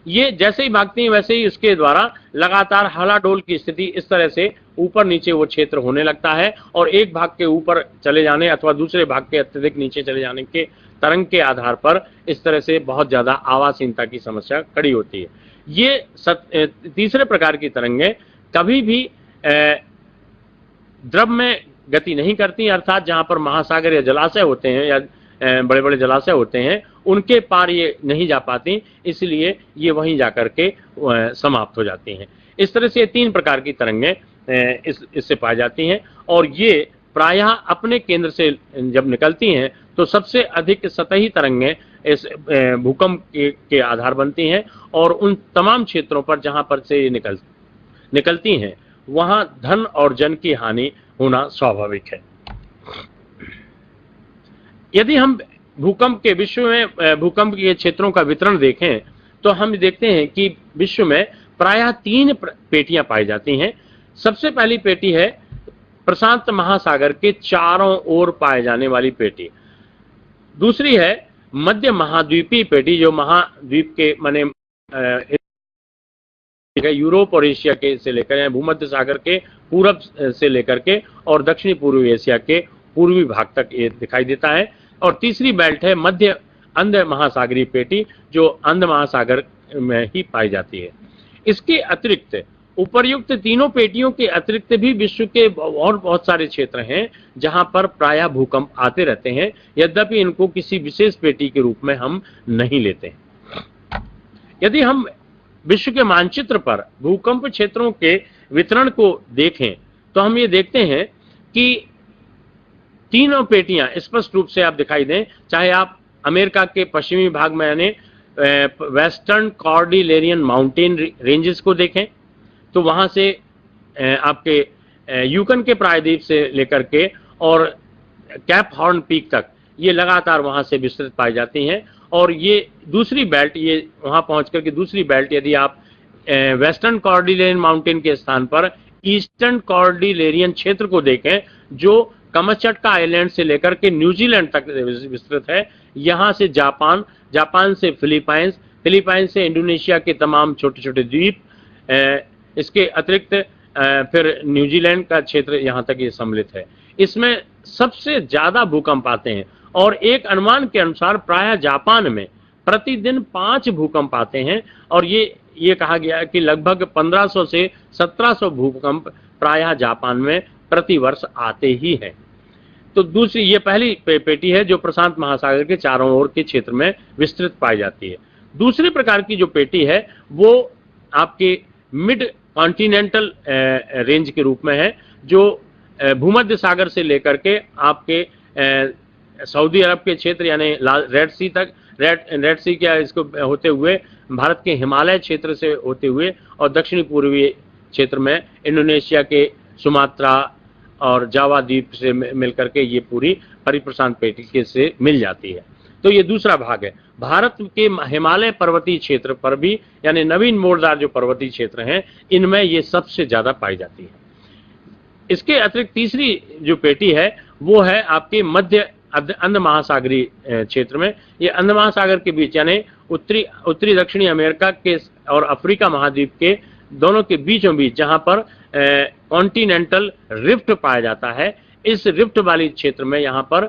ये जैसे ही भागती हैं वैसे ही उसके द्वारा लगातार हलाडोल की स्थिति इस तरह से ऊपर नीचे वो क्षेत्र होने लगता है और एक भाग के ऊपर चले जाने अथवा दूसरे भाग के अत्यधिक नीचे चले जाने के तरंग के आधार पर इस तरह से बहुत ज्यादा आवासहीनता की समस्या खड़ी होती है। ये तीसरे प्रकार की तरंगें कभी भी द्रव में गति नहीं करती, अर्थात जहां पर महासागर या जलाशय होते हैं या बड़े बड़े जलाशय होते हैं उनके पार ये नहीं जा पाती, इसलिए ये वहीं जाकर के समाप्त हो जाती हैं। इस तरह से 3 प्रकार की तरंगें इससे पाई जाती हैं और ये प्रायः अपने केंद्र से जब निकलती हैं तो सबसे अधिक सतही तरंगें इस भूकंप के आधार बनती हैं और उन तमाम क्षेत्रों पर जहां पर से ये निकलती हैं वहां धन और जन की हानि होना स्वाभाविक है। यदि हम भूकंप के विश्व में भूकंप के क्षेत्रों का वितरण देखें तो हम देखते हैं कि विश्व में प्रायः 3 पेटियां पाई जाती हैं। सबसे पहली पेटी है प्रशांत महासागर के चारों ओर पाए जाने वाली पेटी। दूसरी है मध्य महाद्वीपीय पेटी, जो महाद्वीप के माने यूरोप और एशिया के से लेकर भूमध्य सागर के पूरब से लेकर के और दक्षिणी पूर्वी एशिया के पूर्वी भाग तक ये दिखाई देता है। और तीसरी बेल्ट है मध्य अंध महासागरीय पेटी, जो अंध महासागर में ही पाई जाती है। इसके अतिरिक्त उपर्युक्त तीनों पेटियों के अतिरिक्त भी विश्व के और बहुत सारे क्षेत्र हैं जहां पर प्रायः भूकंप आते रहते हैं, यद्यपि इनको किसी विशेष पेटी के रूप में हम नहीं लेते हैं। यदि हम विश्व के मानचित्र पर भूकंप क्षेत्रों के वितरण को देखें तो हम ये देखते हैं कि तीनों पेटियां स्पष्ट रूप से आप दिखाई दें, चाहे आप अमेरिका के पश्चिमी भाग में यानी वेस्टर्न कॉर्डिलेरियन माउंटेन रेंजेस को देखें तो वहां से आपके यूकन के प्रायद्वीप से लेकर के और कैप हॉर्न पीक तक ये लगातार वहां से विस्तृत पाई जाती हैं। और ये दूसरी बेल्ट, ये वहां पहुंच करके दूसरी बेल्ट, यदि आप वेस्टर्न कॉर्डिलेरियन माउंटेन के स्थान पर ईस्टर्न कॉर्डिलेरियन क्षेत्र को देखें जो कमचटका आइलैंड से लेकर के न्यूजीलैंड तक विस्तृत है, यहां से जापान, जापान से फिलीपाइंस, फिलीपाइंस से इंडोनेशिया के तमाम छोटे छोटे द्वीप, इसके अतिरिक्त फिर न्यूजीलैंड का क्षेत्र यहां तक ये सम्मिलित है। इसमें सबसे ज्यादा भूकंप आते हैं और एक अनुमान के अनुसार प्रायः जापान में प्रतिदिन 5 भूकंप आते हैं और ये कहा गया है कि लगभग 1500 से 1700 भूकंप प्रायः जापान में प्रतिवर्ष आते ही हैं। तो दूसरी ये पहली पेटी है जो प्रशांत महासागर के चारों ओर के क्षेत्र में विस्तृत पाई जाती है। दूसरी प्रकार की जो पेटी है वो आपके मिड कॉन्टिनेंटल रेंज के रूप में है, जो भूमध्य सागर से लेकर के आपके सऊदी अरब के क्षेत्र यानी रेड सी तक, रेड सी क्या इसको होते हुए भारत के हिमालय क्षेत्र से होते हुए और दक्षिणी पूर्वी क्षेत्र में इंडोनेशिया के सुमात्रा और जावा द्वीप से मिलकर के ये पूरी परिप्रशांत पेटी के से मिल जाती है। तो ये दूसरा भाग है। भारत के हिमालय पर्वतीय क्षेत्र पर भी यानी नवीन मोड़दार जो पर्वतीय क्षेत्र हैं इनमें ये सबसे ज्यादा पाई जाती है। इसके अतिरिक्त तीसरी जो पेटी है वो है आपके मध्य अंध महासागरीय क्षेत्र में। ये अंध महासागर के बीच यानी उत्तरी दक्षिणी अमेरिका के और अफ्रीका महाद्वीप के दोनों के बीचों बीच जहां पर कॉन्टिनेंटल रिफ्ट पाया जाता है, इस रिफ्ट वाली क्षेत्र में यहाँ पर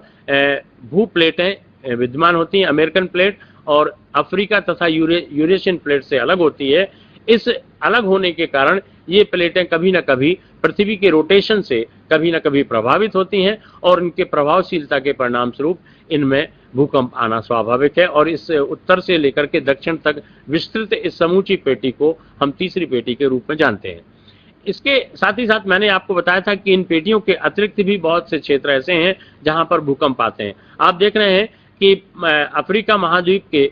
भू प्लेटें विद्यमान होती हैं। अमेरिकन प्लेट और अफ्रीका तथा यूरेशियन प्लेट से अलग होती है। इस अलग होने के कारण ये प्लेटें कभी न कभी पृथ्वी के रोटेशन से कभी न कभी प्रभावित होती हैं और इनके प्रभावशीलता के परिणाम स्वरूप इनमें भूकंप आना स्वाभाविक है। और इस उत्तर से लेकर के दक्षिण तक विस्तृत इस समूची पेटी को हम तीसरी पेटी के रूप में जानते हैं। इसके साथ ही साथ मैंने आपको बताया था कि इन पेटियों के अतिरिक्त भी बहुत से क्षेत्र ऐसे हैं जहां पर भूकंप आते हैं। आप देख रहे हैं कि अफ्रीका महाद्वीप के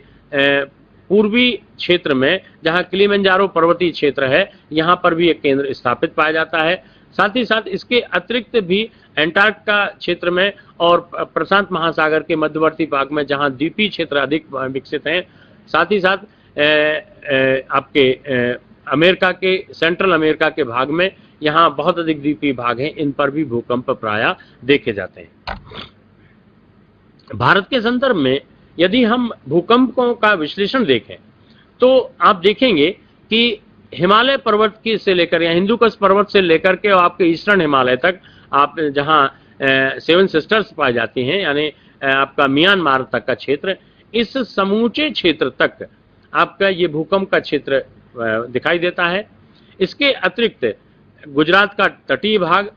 पूर्वी क्षेत्र में जहां किलिमंजारो पर्वतीय क्षेत्र है, यहां पर भी एक केंद्र स्थापित पाया जाता है। साथ ही साथ इसके अतिरिक्त भी एंटार्क्टिका क्षेत्र में और प्रशांत महासागर के मध्यवर्ती भाग में जहां द्वीपीय क्षेत्र अधिक विकसित हैं, साथ ही साथ आपके अमेरिका के सेंट्रल अमेरिका के भाग में यहाँ बहुत अधिक द्वीपीय भाग हैं, इन पर भी भूकंप प्रायः देखे जाते हैं। भारत के संदर्भ में यदि हम भूकंपों का विश्लेषण देखें तो आप देखेंगे कि हिमालय पर्वत की से लेकर या हिंदुकुश पर्वत से लेकर के आपके ईस्टर्न हिमालय तक आप जहाँ 7 सिस्टर्स पाई जाती हैं यानी आपका म्यांमार तक का क्षेत्र, इस समूचे क्षेत्र तक आपका ये भूकंप का क्षेत्र दिखाई देता है। इसके अतिरिक्त गुजरात का तटीय भाग,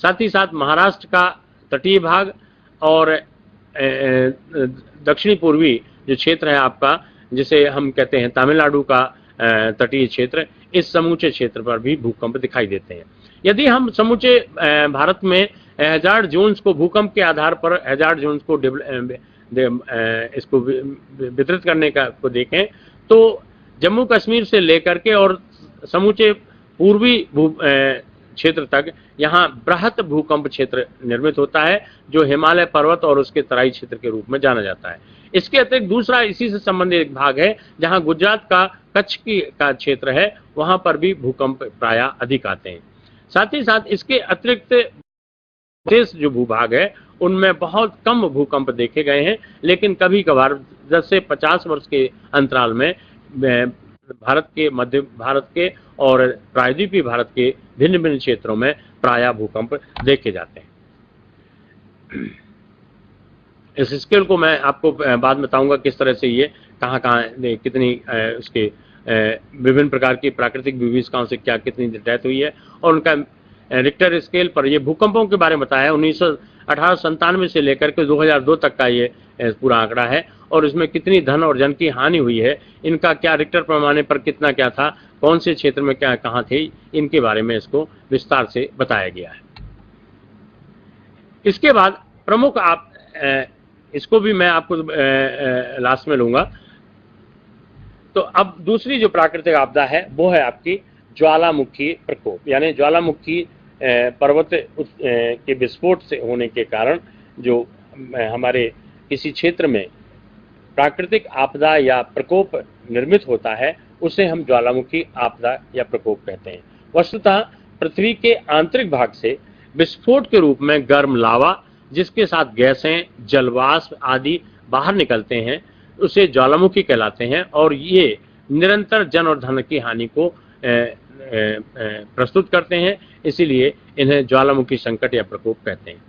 साथ ही साथ महाराष्ट्र का तटीय भाग और दक्षिणी पूर्वी जो क्षेत्र है आपका, जिसे हम कहते हैं तमिलनाडु का तटीय क्षेत्र, इस समूचे क्षेत्र पर भी भूकंप दिखाई देते हैं। यदि हम समूचे भारत में हैजार्ड जोन्स को भूकंप के आधार पर हैजार्ड जोन्स को इसको वितरित करने का को देखें तो जम्मू कश्मीर से लेकर के और समूचे पूर्वी क्षेत्र तक यहाँ बृहत भूकंप क्षेत्र निर्मित होता है, जो हिमालय पर्वत और उसके तराई क्षेत्र के रूप में जाना जाता है। इसके अतिरिक्त दूसरा इसी से संबंधित एक भाग है, जहाँ गुजरात का कच्छ का क्षेत्र है, वहां पर भी भूकंप प्रायः अधिक आते हैं। साथ ही साथ इसके अतिरिक्त शेष जो भूभाग है उनमें बहुत कम भूकंप देखे गए हैं, लेकिन कभी कभार 10 से 50 वर्ष के अंतराल में भारत के, मध्य भारत के और प्रायद्वीपीय भारत के भिन्न भिन्न क्षेत्रों में प्रायः भूकंप देखे जाते हैं। इस स्केल को मैं आपको बाद में बताऊंगा किस तरह से ये कहाँ कितनी उसके विभिन्न प्रकार की प्राकृतिक विभीषिकाओं से क्या कितनी डेथ हुई है, और उनका रिक्टर स्केल पर ये भूकंपों के बारे में बताया है। 1897 से लेकर के 2002 तक का ये पूरा आंकड़ा है, और इसमें कितनी धन और जन की हानि हुई है, इनका क्या रिक्टर पैमाने पर कितना क्या था, कौन से क्षेत्र में क्या कहाँ थे, इनके बारे में इसको विस्तार से बताया गया है। इसके बाद प्रमुख आप इसको भी मैं आपको लास्ट में लूंगा। तो अब दूसरी जो प्राकृतिक आपदा है वो है आपकी ज्वालामुखी प्रकोप, यानी ज्वालामुखी पर्वत के विस्फोट से होने के कारण जो हमारे किसी क्षेत्र में प्राकृतिक आपदा या प्रकोप निर्मित होता है, उसे हम ज्वालामुखी आपदा या प्रकोप कहते हैं। वस्तुतः पृथ्वी के आंतरिक भाग से विस्फोट के रूप में गर्म लावा, जिसके साथ गैसें, जलवाष्प आदि बाहर निकलते हैं, उसे ज्वालामुखी कहलाते हैं, और ये निरंतर जन और धन की हानि को प्रस्तुत करते हैं, इसीलिए इन्हें ज्वालामुखी संकट या प्रकोप कहते हैं।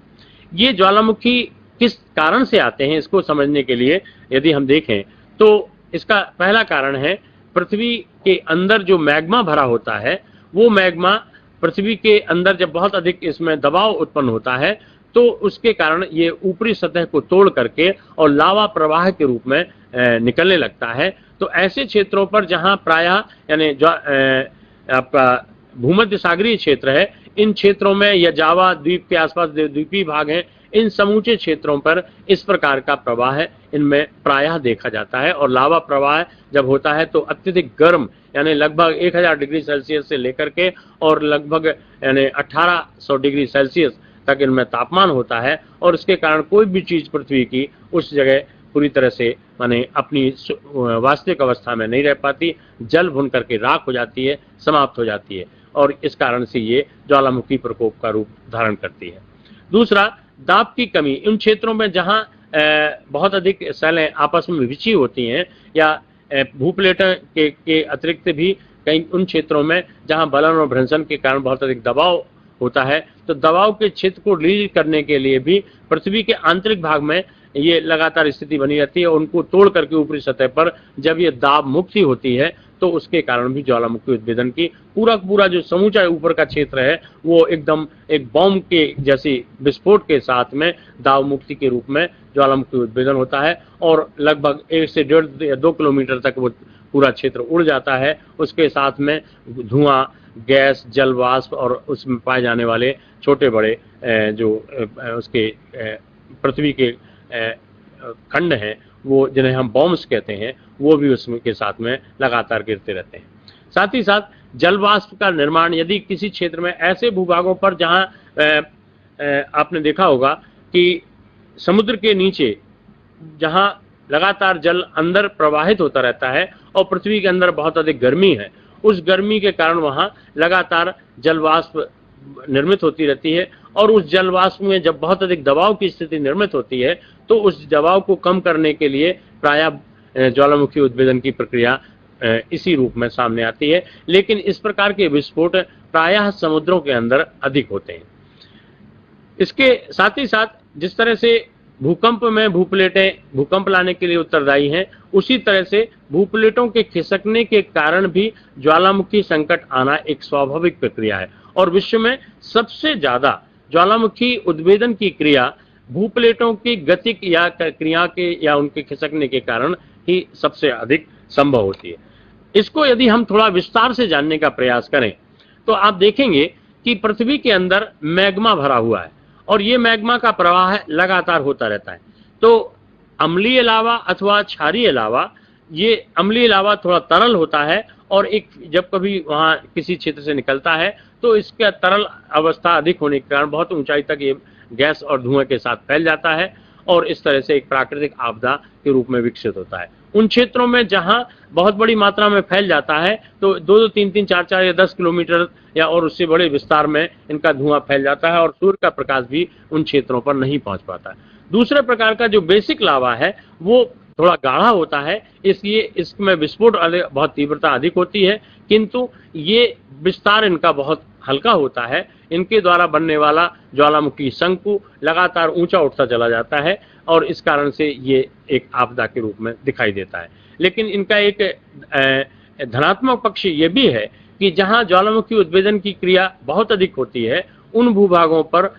ये ज्वालामुखी किस कारण से आते हैं, इसको समझने के लिए यदि हम देखें तो इसका पहला कारण है पृथ्वी के अंदर जो मैग्मा भरा होता है, वो मैग्मा पृथ्वी के अंदर जब बहुत अधिक इसमें दबाव उत्पन्न होता है तो उसके कारण ये ऊपरी सतह को तोड़ करके और लावा प्रवाह के रूप में निकलने लगता है। तो ऐसे क्षेत्रों पर जहां प्रायः यानी आपका भूमध्य सागरीय क्षेत्र है, इन क्षेत्रों में या जावा द्वीप के आसपास द्वीपीय भाग हैं, इन समूचे क्षेत्रों पर इस प्रकार का प्रवाह इनमें प्रायः देखा जाता है। और लावा प्रवाह जब होता है तो अत्यधिक गर्म, यानी लगभग 1000 डिग्री सेल्सियस से लेकर के और लगभग यानी 1800 डिग्री सेल्सियस तक इनमें तापमान होता है, और इसके कारण कोई भी चीज पृथ्वी की उस जगह पूरी तरह से माने अपनी वास्तविक अवस्था में नहीं रह पाती, जल भुन करके राख हो जाती है, समाप्त हो जाती है, और इस कारण से ये ज्वालामुखी प्रकोप का रूप धारण करती है। दूसरा, दाब की कमी। उन क्षेत्रों में जहां बहुत अधिक सैलें आपस में विछी होती हैं, या भूप्लेट के अतिरिक्त भी कई उन क्षेत्रों में जहां बलन और भ्रंशन के कारण बहुत अधिक दबाव होता है, तो दबाव के क्षेत्र को रिलीज करने के लिए भी पृथ्वी के आंतरिक भाग में ये लगातार स्थिति बनी रहती है। उनको तोड़ करके ऊपरी सतह पर जब ये दाब मुक्ति होती है तो उसके कारण भी ज्वालामुखी उद्भेदन की पूरा जो समूचा ऊपर का क्षेत्र है वो एकदम एक बॉम्ब के जैसी विस्फोट के साथ में दाब मुक्ति के रूप में ज्वालामुखी उद्भेदन होता है, और लगभग 1 से 1.5 या 2 किलोमीटर तक वो पूरा क्षेत्र उड़ जाता है। उसके साथ में धुआं, गैस, जलवाष्प और उसमें पाए जाने वाले छोटे बड़े जो उसके पृथ्वी के खंड हैं, वो जिन्हें हम बॉम्ब्स कहते हैं, वो भी उसमें के साथ में लगातार गिरते रहते हैं। साथ ही साथ जलवाष्प का निर्माण, यदि किसी क्षेत्र में ऐसे भूभागों पर जहां आपने देखा होगा कि समुद्र के नीचे जहां लगातार जल अंदर प्रवाहित होता रहता है और पृथ्वी के अंदर बहुत अधिक गर्मी है, उस गर्मी के कारण वहां लगातार जलवाष्प निर्मित होती रहती है, और उस जलवाष्प में जब बहुत अधिक दबाव की स्थिति निर्मित होती है तो उस दबाव को कम करने के लिए प्रायः ज्वालामुखी उद्भेदन की प्रक्रिया इसी रूप में सामने आती है। लेकिन इस प्रकार के विस्फोट प्रायः समुद्रों के अंदर अधिक होते हैं। इसके साथ ही साथ जिस तरह से भूकंप में भूप्लेटें भूकंप लाने के लिए उत्तरदायी हैं, उसी तरह से भूप्लेटों के खिसकने के कारण भी ज्वालामुखी संकट आना एक स्वाभाविक प्रक्रिया है, और विश्व में सबसे ज्यादा ज्वालामुखी उद्भेदन की क्रिया भूप्लेटों की गतिक या क्रिया के या उनके खिसकने के कारण ही सबसे अधिक संभव होती है। इसको यदि हम थोड़ा विस्तार से जानने का प्रयास करें तो आप देखेंगे कि पृथ्वी के अंदर मैग्मा भरा हुआ है, और ये मैग्मा का प्रवाह लगातार होता रहता है। तो अम्लीय लावा अथवा क्षारीय लावा, ये अम्लीय लावा थोड़ा तरल होता है और एक जब कभी वहाँ किसी क्षेत्र से निकलता है तो इसका तरल अवस्था अधिक होने के कारण बहुत ऊंचाई तक ये गैस और धुएं के साथ फैल जाता है और इस तरह से एक प्राकृतिक आपदा के रूप में विकसित होता है। उन क्षेत्रों में जहां बहुत बड़ी मात्रा में फैल जाता है तो 2-2, 3-3, 4-4 या 10 किलोमीटर या और उससे बड़े विस्तार में इनका धुआं फैल जाता है और सूर्य का प्रकाश भी उन क्षेत्रों पर नहीं पहुंच पाता है। दूसरे प्रकार का जो बेसिक लावा है वो थोड़ा गाढ़ा होता है, इसलिए इसमें विस्फोट बहुत तीव्रता अधिक होती है, किंतु ये विस्तार इनका बहुत हल्का होता है। इनके द्वारा बनने वाला ज्वालामुखी शंकु लगातार ऊंचा उठता चला जाता है और इस कारण से ये एक आपदा के रूप में दिखाई देता है। लेकिन इनका एक धनात्मक पक्ष ये भी है कि जहां ज्वालामुखी उद्भेदन की क्रिया बहुत अधिक होती है उन भूभागों पर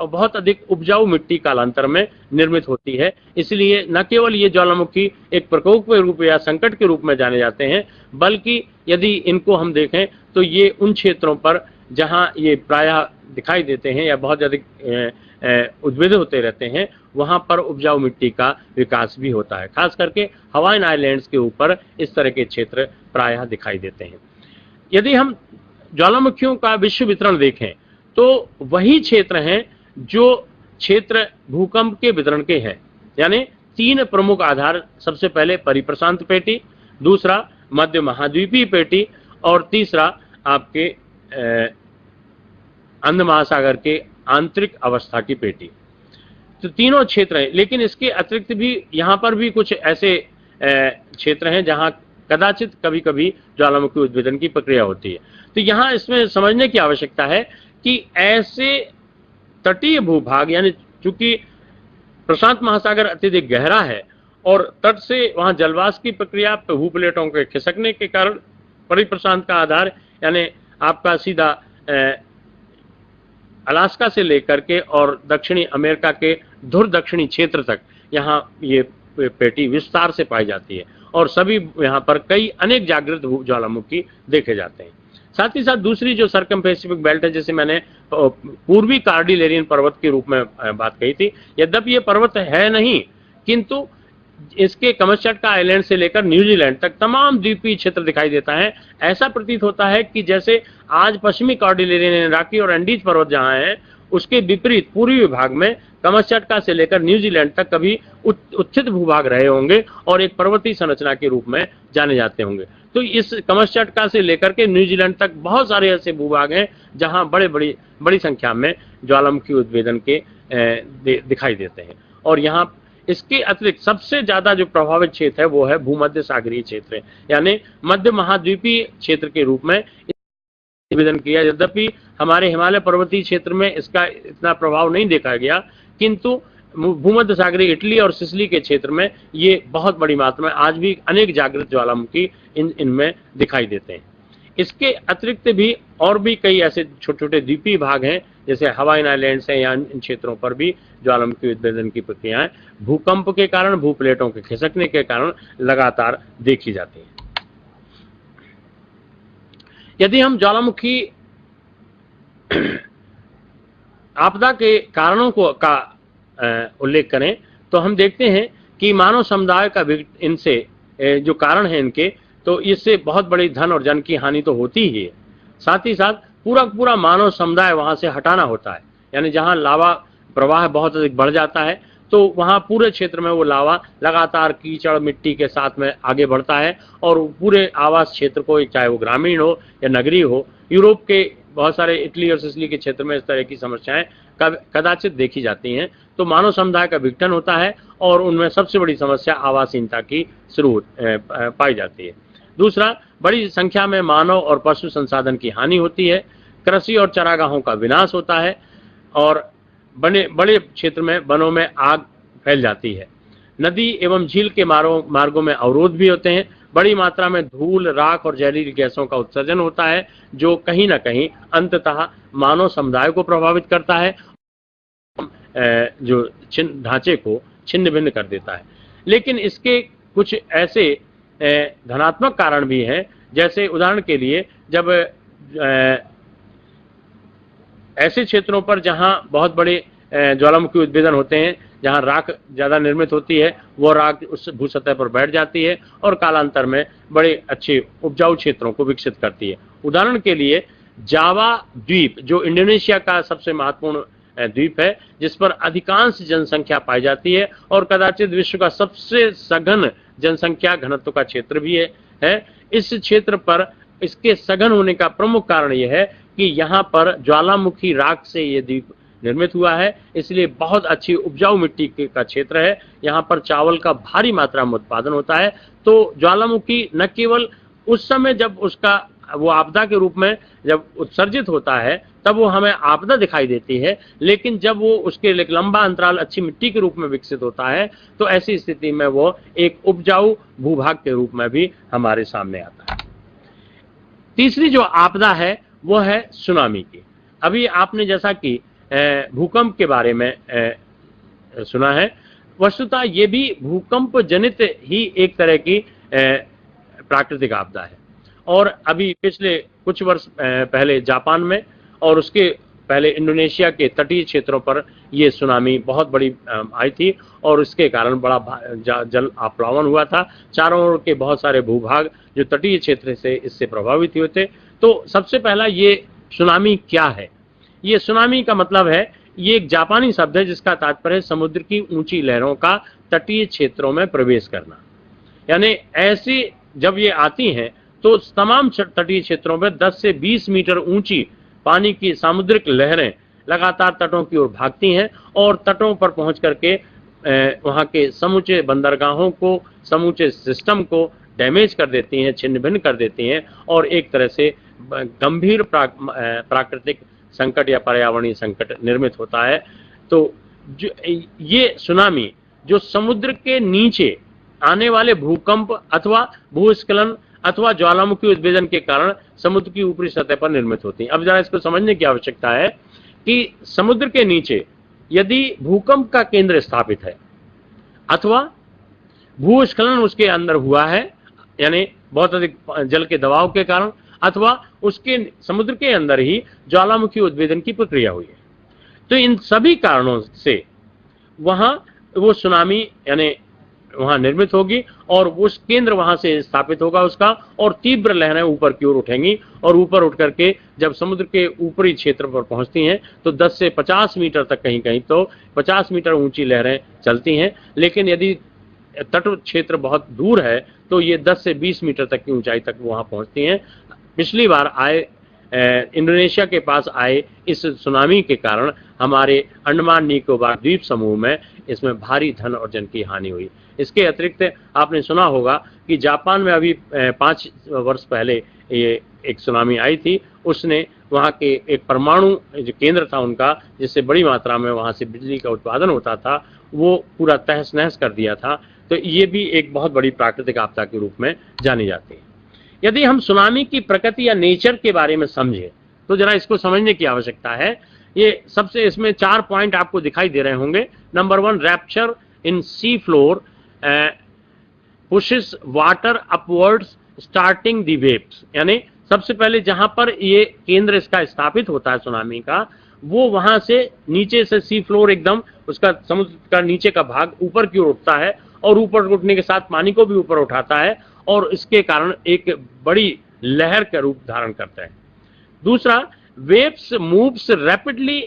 बहुत अधिक उपजाऊ मिट्टी कालांतर में निर्मित होती है। इसलिए न केवल ये ज्वालामुखी एक प्रकोप के रूप या संकट के रूप में जाने जाते हैं, बल्कि यदि इनको हम देखें तो ये उन क्षेत्रों पर जहां ये प्रायः दिखाई देते हैं या बहुत अधिक उद्भिद होते रहते हैं वहां पर उपजाऊ मिट्टी का विकास भी होता है। खास करके हवाईन आइलैंड्स के ऊपर इस तरह के क्षेत्र प्रायः दिखाई देते हैं। यदि हम ज्वालामुखियों का विश्व वितरण देखें तो वही क्षेत्र हैं जो क्षेत्र भूकंप के वितरण के हैं, यानी 3 प्रमुख आधार। सबसे पहले परिप्रशांत पेटी, दूसरा मध्य महाद्वीपीय पेटी और तीसरा आपके अंध महासागर के आंतरिक अवस्था की पेटी। तो तीनों क्षेत्र हैं, लेकिन इसके अतिरिक्त भी यहाँ पर भी कुछ ऐसे क्षेत्र हैं जहाँ कदाचित कभी कभी ज्वालामुखी उद्भेदन की प्रक्रिया होती है। तो यहाँ इसमें समझने की आवश्यकता है कि ऐसे तटीय भूभाग, यानी चूंकि प्रशांत महासागर अत्यधिक गहरा है और तट से वहां जलवाष्प की प्रक्रिया भूप्लेटों के खिसकने के कारण परिप्रशांत का आधार यानी आपका सीधा अलास्का से लेकर के और दक्षिणी अमेरिका के ध्रुव दक्षिणी क्षेत्र तक यहाँ ये पेटी विस्तार से पाई जाती है और सभी यहाँ पर कई अनेक जागृत ज्वालामुखी देखे जाते हैं। साथ ही साथ दूसरी जो सर्कम पैसिफिक बेल्ट है, जैसे मैंने पूर्वी कार्डिलेरियन पर्वत के रूप में बात कही थी, यद्यपि ये पर्वत है नहीं, किंतु इसके कमचटका आइलैंड से लेकर न्यूजीलैंड तक तमाम द्वीपीय क्षेत्र दिखाई देता है। ऐसा प्रतीत होता है कि जैसे आज पश्चिमी कार्डिलेरियन रॉकी और एंडीज पर्वत जहां है उसके विपरीत पूर्वी विभाग में कमचटका से लेकर न्यूजीलैंड तक कभी उत्थित भूभाग रहे होंगे और एक पर्वतीय संरचना के रूप में जाने जाते होंगे। तो इस कमचटका से लेकर के न्यूजीलैंड तक बहुत सारे ऐसे भूभाग हैं जहां बड़ी संख्या में ज्वालामुखी उद्भेदन के दिखाई देते हैं। और यहाँ इसके अतिरिक्त सबसे ज्यादा जो प्रभावित क्षेत्र है वो है भूमध्य सागरीय क्षेत्र, यानी मध्य महाद्वीपीय क्षेत्र के रूप में उद्भेदन किया। यद्यपि हमारे हिमालय पर्वतीय क्षेत्र में इसका इतना प्रभाव नहीं देखा गया, किंतु भूमध्य सागरीय इटली और सिसिली के क्षेत्र में ये बहुत बड़ी मात्रा में आज भी अनेक जागृत ज्वालामुखी इनमें दिखाई देते हैं। इसके अतिरिक्त भी और भी कई ऐसे छोटे छोटे द्वीपीय भाग हैं, जैसे हवाईन आइलैंड्स हैं, या इन क्षेत्रों पर भी ज्वालामुखी उद्भेदन की प्रक्रियाएं भूकंप के कारण, भूप्लेटों के खिसकने के कारण लगातार देखी जाती हैं। यदि हम ज्वालामुखी आपदा के कारणों का उल्लेख करें तो हम देखते हैं कि मानव समुदाय का इनसे जो कारण है इनके, तो इससे बहुत बड़ी धन और जन की हानि तो होती ही है। साथ ही साथ पूरा मानव समुदाय वहां से हटाना होता है, यानी जहां लावा प्रवाह बहुत अधिक बढ़ जाता है तो वहां पूरे क्षेत्र में वो लावा लगातार कीचड़ मिट्टी के साथ में आगे बढ़ता है और पूरे आवास क्षेत्र को, चाहे वो ग्रामीण हो या नगरीय हो, यूरोप के बहुत सारे इटली और सिसिली के क्षेत्र में इस तरह की समस्याएं कदाचित देखी जाती हैं। तो मानव समुदाय का विघटन होता है और उनमें सबसे बड़ी समस्या आवासहीनता की शुरू पाई जाती है। दूसरा, बड़ी संख्या में मानव और पशु संसाधन की हानि होती है, कृषि और चरागाहों का विनाश होता है और बड़े क्षेत्र में वनों में आग फैल जाती है। नदी एवं झील के मार्गों में अवरोध भी होते हैं। बड़ी मात्रा में धूल, राख और जहरीली गैसों का उत्सर्जन होता है जो कहीं ना कहीं अंततः मानव समुदाय को प्रभावित करता है, जो ढांचे को छिन्न भिन्न कर देता है। लेकिन इसके कुछ ऐसे धनात्मक कारण भी हैं, जैसे उदाहरण के लिए जब ऐसे क्षेत्रों पर जहां बहुत बड़े ज्वालामुखी उद्भेदन होते हैं जहां राख ज्यादा निर्मित होती है, वो राख उस भू सतह पर बैठ जाती है और कालांतर में बड़े अच्छे उपजाऊ क्षेत्रों को विकसित करती है। उदाहरण के लिए जावा द्वीप, जो इंडोनेशिया का सबसे महत्वपूर्ण द्वीप है, जिस पर अधिकांश जनसंख्या पाई जाती है और कदाचित विश्व का सबसे सघन जनसंख्या घनत्व का क्षेत्र भी है। इस क्षेत्र पर इसके सघन होने का प्रमुख कारण यह है कि यहाँ पर ज्वालामुखी राख से ये द्वीप निर्मित हुआ है, इसलिए बहुत अच्छी उपजाऊ मिट्टी का क्षेत्र है। यहाँ पर चावल का भारी मात्रा में उत्पादन होता है। तो ज्वालामुखी न केवल उस समय जब उसका वो आपदा के रूप में जब उत्सर्जित होता है तब वो हमें आपदा दिखाई देती है, लेकिन जब वो उसके एक लंबा अंतराल अच्छी मिट्टी के रूप में विकसित होता है तो ऐसी स्थिति में वो एक उपजाऊ भूभाग के रूप में भी हमारे सामने आता है। तीसरी जो आपदा है वो है सुनामी की। अभी आपने जैसा कि भूकंप के बारे में सुना है, वस्तुतः ये भी भूकंप जनित ही एक तरह की प्राकृतिक आपदा है। और अभी पिछले कुछ वर्ष पहले जापान में और उसके पहले इंडोनेशिया के तटीय क्षेत्रों पर ये सुनामी बहुत बड़ी आई थी और इसके कारण बड़ा जल आप्लावन हुआ था। चारों ओर के बहुत सारे भूभाग जो तटीय क्षेत्र से इससे प्रभावित हुए थे। तो सबसे पहला ये सुनामी क्या है? ये सुनामी का मतलब है, ये एक जापानी शब्द है जिसका तात्पर्य है समुद्र की ऊंची लहरों का तटीय क्षेत्रों में प्रवेश करना। यानी ऐसी जब ये आती हैं तो तमाम तटीय क्षेत्रों में 10 से 20 मीटर ऊंची पानी की सामुद्रिक लहरें लगातार तटों की ओर भागती हैं और तटों पर पहुंच करके वहां के समूचे बंदरगाहों को, समूचे सिस्टम को डैमेज कर देती हैं, छिन्न भिन्न कर देती हैं और एक तरह से गंभीर प्राकृतिक संकट या पर्यावरणीय संकट निर्मित होता है। तो ये सुनामी जो समुद्र के नीचे आने वाले भूकंप अथवा भूस्खलन अथवा ज्वालामुखी उद्भेदन के कारण समुद्र की ऊपरी सतह पर निर्मित होती है। अब जरा इसको समझने की आवश्यकता है कि समुद्र के नीचे यदि भूकंप का केंद्र स्थापित है अथवा भूस्खलन उसके अंदर हुआ है, यानी बहुत अधिक जल के दबाव के कारण, अथवा उसके समुद्र के अंदर ही ज्वालामुखी उद्भेदन की प्रक्रिया हुई है, तो इन सभी कारणों से वहां वो सुनामी यानी वहां निर्मित होगी और उस केंद्र वहां से स्थापित होगा उसका, और तीव्र लहरें ऊपर की ओर उठेंगी और ऊपर उठ करके जब समुद्र के ऊपरी क्षेत्र पर पहुंचती हैं तो 10 से 50 मीटर तक, कहीं कहीं तो 50 मीटर ऊंची लहरें चलती हैं। लेकिन यदि तट क्षेत्र बहुत दूर है तो ये 10 से 20 मीटर तक की ऊंचाई तक वहां पहुंचती हैं। पिछली बार आए इंडोनेशिया के पास आए इस सुनामी के कारण हमारे अंडमान निकोबार द्वीप समूह में इसमें भारी धन और जन की हानि हुई। इसके अतिरिक्त आपने सुना होगा कि जापान में अभी 5 वर्ष पहले ये एक सुनामी आई थी, उसने वहाँ के एक परमाणु जो केंद्र था उनका, जिससे बड़ी मात्रा में वहाँ से बिजली का उत्पादन होता था, वो पूरा तहस नहस कर दिया था। तो ये भी एक बहुत बड़ी प्राकृतिक आपदा के रूप में जानी जाती है। यदि हम सुनामी की प्रकृति या नेचर के बारे में समझें तो जरा इसको समझने की आवश्यकता है। ये सबसे इसमें 4 पॉइंट आपको दिखाई दे रहे होंगे। Number 1, rapture in sea floor pushes water upwards starting the waves, यानी सबसे पहले जहां पर ये केंद्र इसका स्थापित होता है सुनामी का, वो वहां से नीचे से सी फ्लोर एकदम उसका समुद्र का नीचे का भाग ऊपर की ओर उठता है और ऊपर उठने के साथ पानी को भी ऊपर उठाता है और इसके कारण एक बड़ी लहर का रूप धारण करता है। दूसरा, waves moves rapidly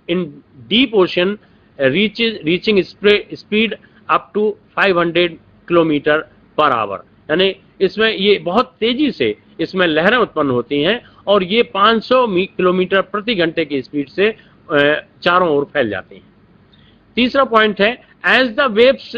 in deep ocean reaching speed up to 500 kilometre per hour, यानी इसमें ये बहुत तेजी से इसमें लहरें उत्पन्न होती हैं और ये 500 किलोमीटर प्रति घंटे की स्पीड से चारों ओर फैल जाती हैं। तीसरा पॉइंट है, as the waves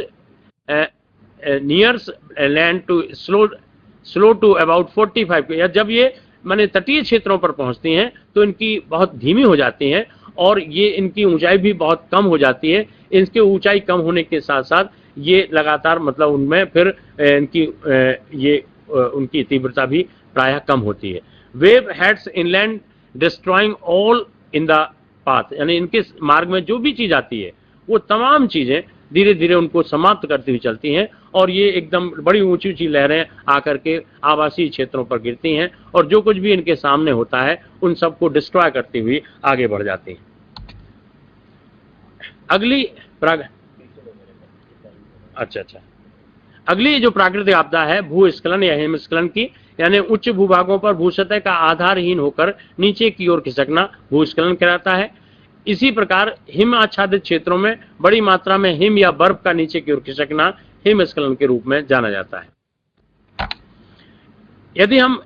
nears land to slow to about 45, या जब ये माने तटीय क्षेत्रों पर पहुंचती हैं तो इनकी बहुत धीमी हो जाती हैं और ये इनकी ऊंचाई भी बहुत कम हो जाती है। इनकी ऊंचाई कम होने के साथ साथ ये लगातार मतलब उनमें फिर इनकी ये उनकी तीव्रता भी प्रायः कम होती है। Wave heads inland destroying all in the path, यानी इनके मार्ग में जो भी चीज आती है वो तमाम चीजें धीरे धीरे उनको समाप्त करती हुई चलती हैं और ये एकदम बड़ी ऊंची ऊंची लहरें आकर के आवासीय क्षेत्रों पर गिरती हैं और जो कुछ भी इनके सामने होता है उन सबको डिस्ट्रॉय करती हुई आगे बढ़ जाती हैं। अगली अगली जो प्राकृतिक आपदा है भूस्खलन या हिमस्खलन की, यानी उच्च भूभागों पर भूसतह का आधारहीन होकर नीचे की ओर खिसकना भूस्खलन कहलाता है। इसी प्रकार हिम आच्छादित क्षेत्रों में बड़ी मात्रा में हिम या बर्फ का नीचे की ओर खिसकना हिमस्खलन के रूप में जाना जाता है। यदि हम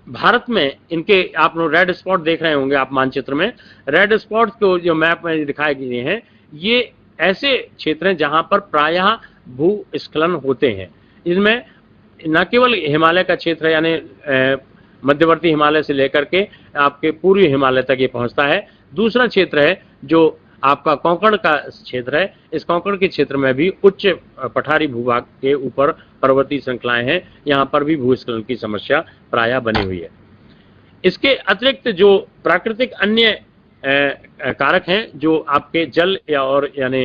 भारत में इनके, आप लोग रेड स्पॉट देख रहे होंगे आप मानचित्र में, रेड स्पॉट को जो मैप में दिखाए गए हैं, ये ऐसे क्षेत्र हैं जहां पर प्रायः भूस्खलन होते हैं। इसमें न केवल हिमालय का क्षेत्र है, यानी मध्यवर्ती हिमालय से लेकर के आपके पूर्वी हिमालय तक ये पहुंचता है। दूसरा क्षेत्र है जो आपका कोंकण का क्षेत्र है। इस कोंकण के क्षेत्र में भी उच्च पठारी भूभाग के ऊपर पर्वतीय श्रृंखलाएं हैं, यहाँ पर भी भूस्खलन की समस्या प्रायः बनी हुई है। इसके अतिरिक्त जो प्राकृतिक अन्य कारक हैं जो आपके जल या और यानी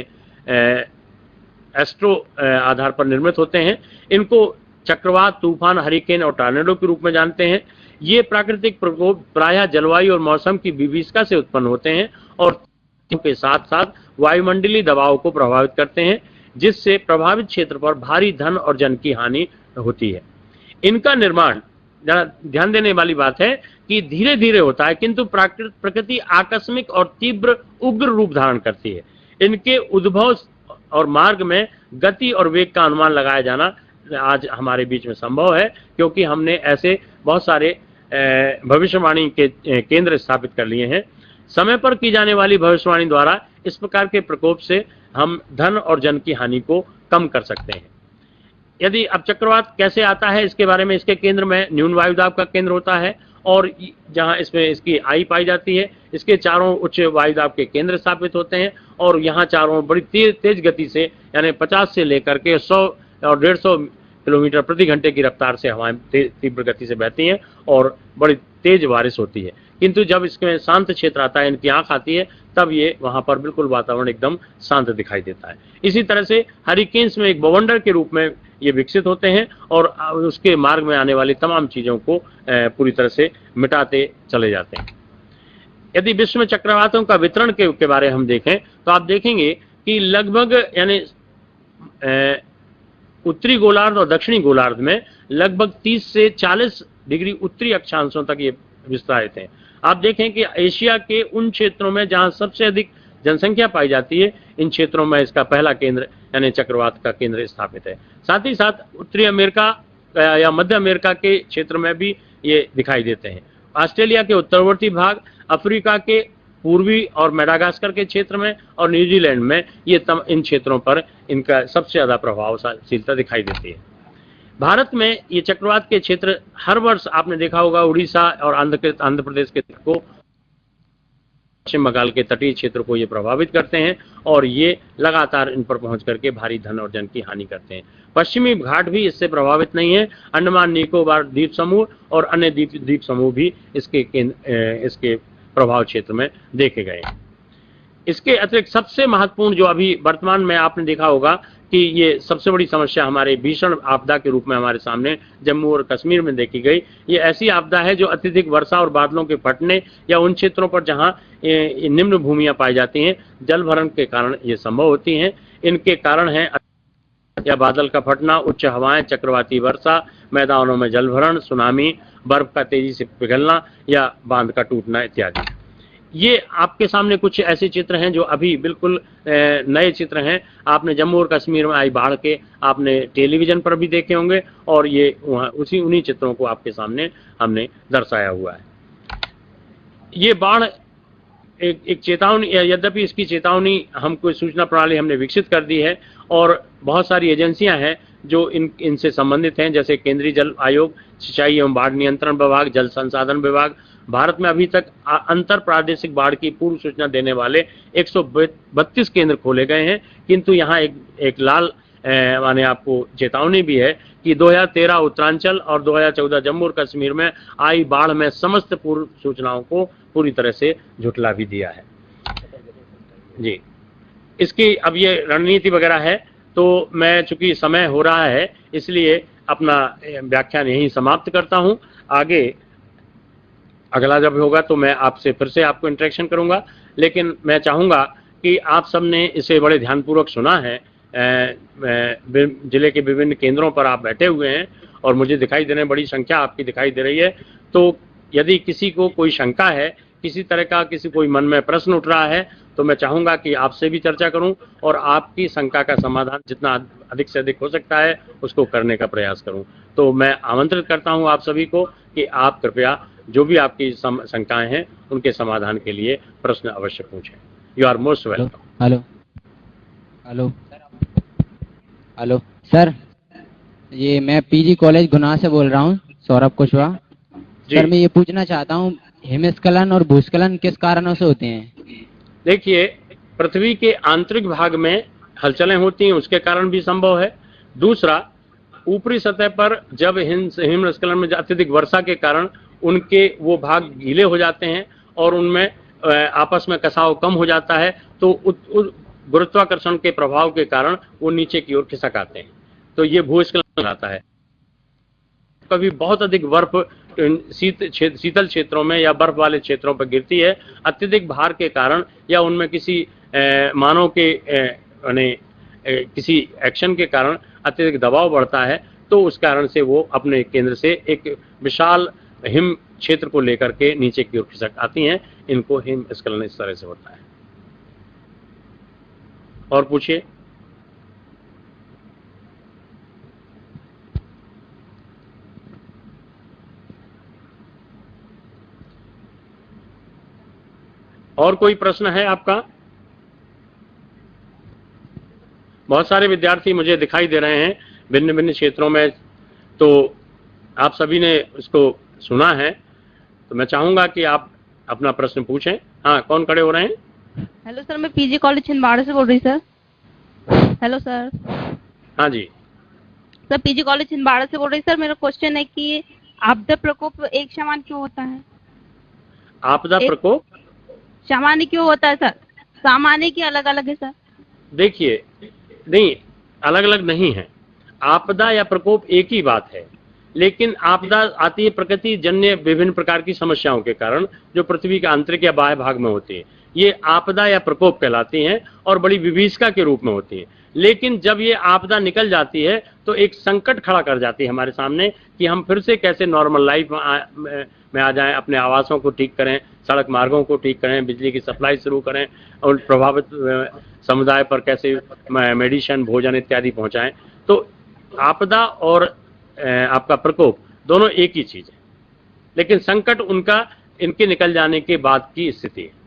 एस्ट्रो आधार पर निर्मित होते हैं, इनको चक्रवात, तूफान, हरिकेन और टॉर्नेडो के रूप में जानते हैं। ये प्राकृतिक प्रकोप प्रायः जलवायु और मौसम की विभीषिका से उत्पन्न होते हैं और के साथ साथ वायुमंडलीय दबाव को प्रभावित करते हैं, जिससे प्रभावित क्षेत्र पर भारी धन और जन की हानि होती है। इनका निर्माण, जरा ध्यान देने वाली बात है कि धीरे धीरे होता है, किंतु प्रकृति आकस्मिक और तीव्र उग्र रूप धारण करती है। इनके उद्भव और मार्ग में गति और वेग का अनुमान लगाया जाना आज हमारे बीच में संभव है, क्योंकि हमने ऐसे बहुत सारे भविष्यवाणी के केंद्र स्थापित कर लिए हैं। समय पर की जाने वाली भविष्यवाणी द्वारा इस प्रकार के प्रकोप से हम धन और जन की हानि को कम कर सकते हैं। यदि अब चक्रवात कैसे आता है, इसके बारे में, इसके केंद्र में न्यून वायुदाब का केंद्र होता है और जहां इसमें इसकी आई पाई जाती है, इसके चारों उच्च वायुदाब के केंद्र स्थापित होते हैं और यहाँ चारों बड़ी तेज गति से, यानी 50 से लेकर के 100 और 150 किलोमीटर प्रति घंटे की रफ्तार से हवाएं तीव्र गति से बहती हैं और बड़ी तेज बारिश होती है। किंतु जब इसमें शांत क्षेत्र आता है, इनकी आंख आती है, तब ये वहां पर बिल्कुल वातावरण एकदम शांत दिखाई देता है। इसी तरह से हरिकेन्स में एक बवंडर के रूप में ये विकसित होते हैं और उसके मार्ग में आने वाली तमाम चीजों को पूरी तरह से मिटाते चले जाते हैं। यदि विश्व में चक्रवातों का वितरण के बारे हम देखें तो आप देखेंगे कि लगभग, यानी उत्तरी गोलार्ध और दक्षिणी गोलार्ध में लगभग 30 से 40 डिग्री उत्तरी अक्षांशों तक ये विस्तारित हैं। आप देखें कि एशिया के उन क्षेत्रों में जहां सबसे अधिक जनसंख्या पाई जाती है, इन क्षेत्रों में इसका पहला केंद्र यानी चक्रवात का केंद्र स्थापित है। साथ ही साथ उत्तरी अमेरिका या मध्य अमेरिका के क्षेत्र में भी ये दिखाई देते हैं। ऑस्ट्रेलिया के उत्तरवर्ती भाग, अफ्रीका के पूर्वी और मेडागास्कर के क्षेत्र में और न्यूजीलैंड में ये इन क्षेत्रों पर इनका सबसे ज्यादा प्रभावशीलता दिखाई देती है। भारत में ये चक्रवात के क्षेत्र हर वर्ष आपने देखा होगा उड़ीसा और आंध्र प्रदेश के को, पश्चिम बंगाल के तटीय क्षेत्र को ये प्रभावित करते हैं और ये लगातार इन पर पहुंच करके भारी धन और जन की हानि करते हैं। पश्चिमी घाट भी इससे प्रभावित नहीं है। अंडमान निकोबार द्वीप समूह और अन्य द्वीप समूह भी इसके प्रभाव क्षेत्र में देखे गए हैं। इसके अतिरिक्त सबसे महत्वपूर्ण जो अभी वर्तमान में आपने देखा होगा कि ये सबसे बड़ी समस्या हमारे भीषण आपदा के रूप में हमारे सामने जम्मू और कश्मीर में देखी गई। ये ऐसी आपदा है जो अत्यधिक वर्षा और बादलों के फटने या उन क्षेत्रों पर जहां निम्न भूमियां पाई जाती हैं, जल भरण के कारण ये संभव होती हैं। इनके कारण है या बादल का फटना, उच्च हवाएं, चक्रवाती वर्षा, मैदानों में जल भरण, सुनामी, बर्फ का तेजी से पिघलना या बांध का टूटना इत्यादि। ये आपके सामने कुछ ऐसे चित्र हैं जो अभी बिल्कुल नए चित्र हैं। आपने जम्मू और कश्मीर में आई बाढ़ के आपने टेलीविजन पर भी देखे होंगे और ये उन्हीं चित्रों को आपके सामने हमने दर्शाया हुआ है। ये बाढ़ एक चेतावनी, यद्यपि इसकी चेतावनी हमको सूचना प्रणाली हमने विकसित कर दी है और बहुत सारी एजेंसियां हैं जो इनसे संबंधित हैं, जैसे केंद्रीय जल आयोग, सिंचाई एवं बाढ़ नियंत्रण विभाग, जल संसाधन विभाग। भारत में अभी तक अंतर प्रादेशिक बाढ़ की पूर्व सूचना देने वाले 132 केंद्र खोले गए हैं, किंतु यहाँ एक लाल माने आपको चेतावनी भी है कि 2013 उत्तरांचल और 2014 जम्मू और कश्मीर में आई बाढ़ में समस्त पूर्व सूचनाओं को पूरी तरह से झुठला भी दिया है। जी, इसकी अब ये रणनीति वगैरह है, तो मैं चूंकि समय हो रहा है इसलिए अपना व्याख्यान यहीं समाप्त करता हूं। आगे अगला जब होगा तो मैं आपसे फिर से आपको इंटरेक्शन करूंगा, लेकिन मैं चाहूंगा कि आप सबने इसे बड़े ध्यानपूर्वक सुना है। जिले के विभिन्न केंद्रों पर आप बैठे हुए हैं और मुझे दिखाई दे रहे हैं, बड़ी संख्या आपकी दिखाई दे रही है। तो यदि किसी को कोई शंका है, किसी तरह का कोई मन में प्रश्न उठ रहा है, तो मैं चाहूंगा कि आपसे भी चर्चा करूं और आपकी शंका का समाधान जितना अधिक से अधिक हो सकता है उसको करने का प्रयास करूं। तो मैं आमंत्रित करता हूं आप सभी को कि आप कृपया जो भी आपकी शंकाएं हैं उनके समाधान के लिए प्रश्न अवश्य पूछें। You are most welcome. Hello hello hello sir, ये मैं पीजी कॉलेज गुना से बोल रहा हूँ, सौरभ कुशवाहा। सर मैं ये पूछना चाहता हूँ, हिमस्खलन और भूस्खलन किस कारणों से होते हैं? देखिए, पृथ्वी के आंतरिक भाग में हलचलें होती हैं, उसके कारण भी संभव है। दूसरा, ऊपरी सतह पर जब हिमस्खलन में अत्यधिक वर्षा के कारण उनके वो भाग गीले हो जाते हैं और उनमें आपस में कसाव कम हो जाता है, तो गुरुत्वाकर्षण के प्रभाव के कारण वो नीचे की ओर खिसक आते हैं, तो ये भूस्खलन आता है। कभी बहुत अधिक बर्फ शीतल क्षेत्रों में या बर्फ वाले क्षेत्रों पर गिरती है, अत्यधिक भार के कारण या उनमें किसी मानव के किसी एक्शन के कारण अत्यधिक दबाव बढ़ता है, तो उस कारण से वो अपने केंद्र से एक विशाल हिम क्षेत्र को लेकर के नीचे की ओर खिसक आती हैं। इनको हिमस्खलन इस तरह से होता है। और पूछिए। और कोई प्रश्न है आपका? बहुत सारे विद्यार्थी मुझे दिखाई दे रहे हैं भिन्न भिन्न क्षेत्रों में, तो आप सभी ने इसको सुना है, तो मैं चाहूंगा कि आप अपना प्रश्न पूछें। हाँ, कौन खड़े हो रहे हैं? हेलो सर, मैं पीजी कॉलेज छिंदवाड़ा से बोल रही सर। Hello sir. हाँ जी सर, पीजी कॉलेज छिंदवाड़ा से बोल रही सर। मेरा क्वेश्चन है कि आपदा प्रकोप एक समान क्यों होता है? आपदा प्रकोप सामान्य क्यों होता है सर? सामान्य की अलग अलग है सर? देखिए, नहीं, अलग अलग नहीं है। आपदा या प्रकोप एक ही बात है, लेकिन आपदा आती है प्रकृति जन्य विभिन्न प्रकार की समस्याओं के कारण जो पृथ्वी के आंतरिक या बाह्य भाग में होती है। ये आपदा या प्रकोप कहलाती हैं और बड़ी विभीषिका के रूप में होती हैं। लेकिन जब ये आपदा निकल जाती है तो एक संकट खड़ा कर जाती है हमारे सामने कि हम फिर से कैसे नॉर्मल लाइफ में आ जाएं, अपने आवासों को ठीक करें, सड़क मार्गों को ठीक करें, बिजली की सप्लाई शुरू करें और प्रभावित समुदाय पर कैसे मेडिसिन, भोजन इत्यादि पहुंचाएं। तो आपदा और आपका प्रकोप दोनों एक ही चीज है, लेकिन संकट उनका इनके निकल जाने के बाद की स्थिति है।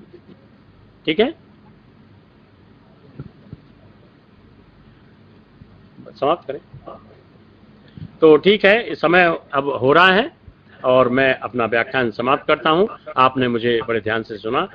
ठीक है, समाप्त करें। तो ठीक है, समय अब हो रहा है और मैं अपना व्याख्यान समाप्त करता हूं। आपने मुझे बड़े ध्यान से सुना।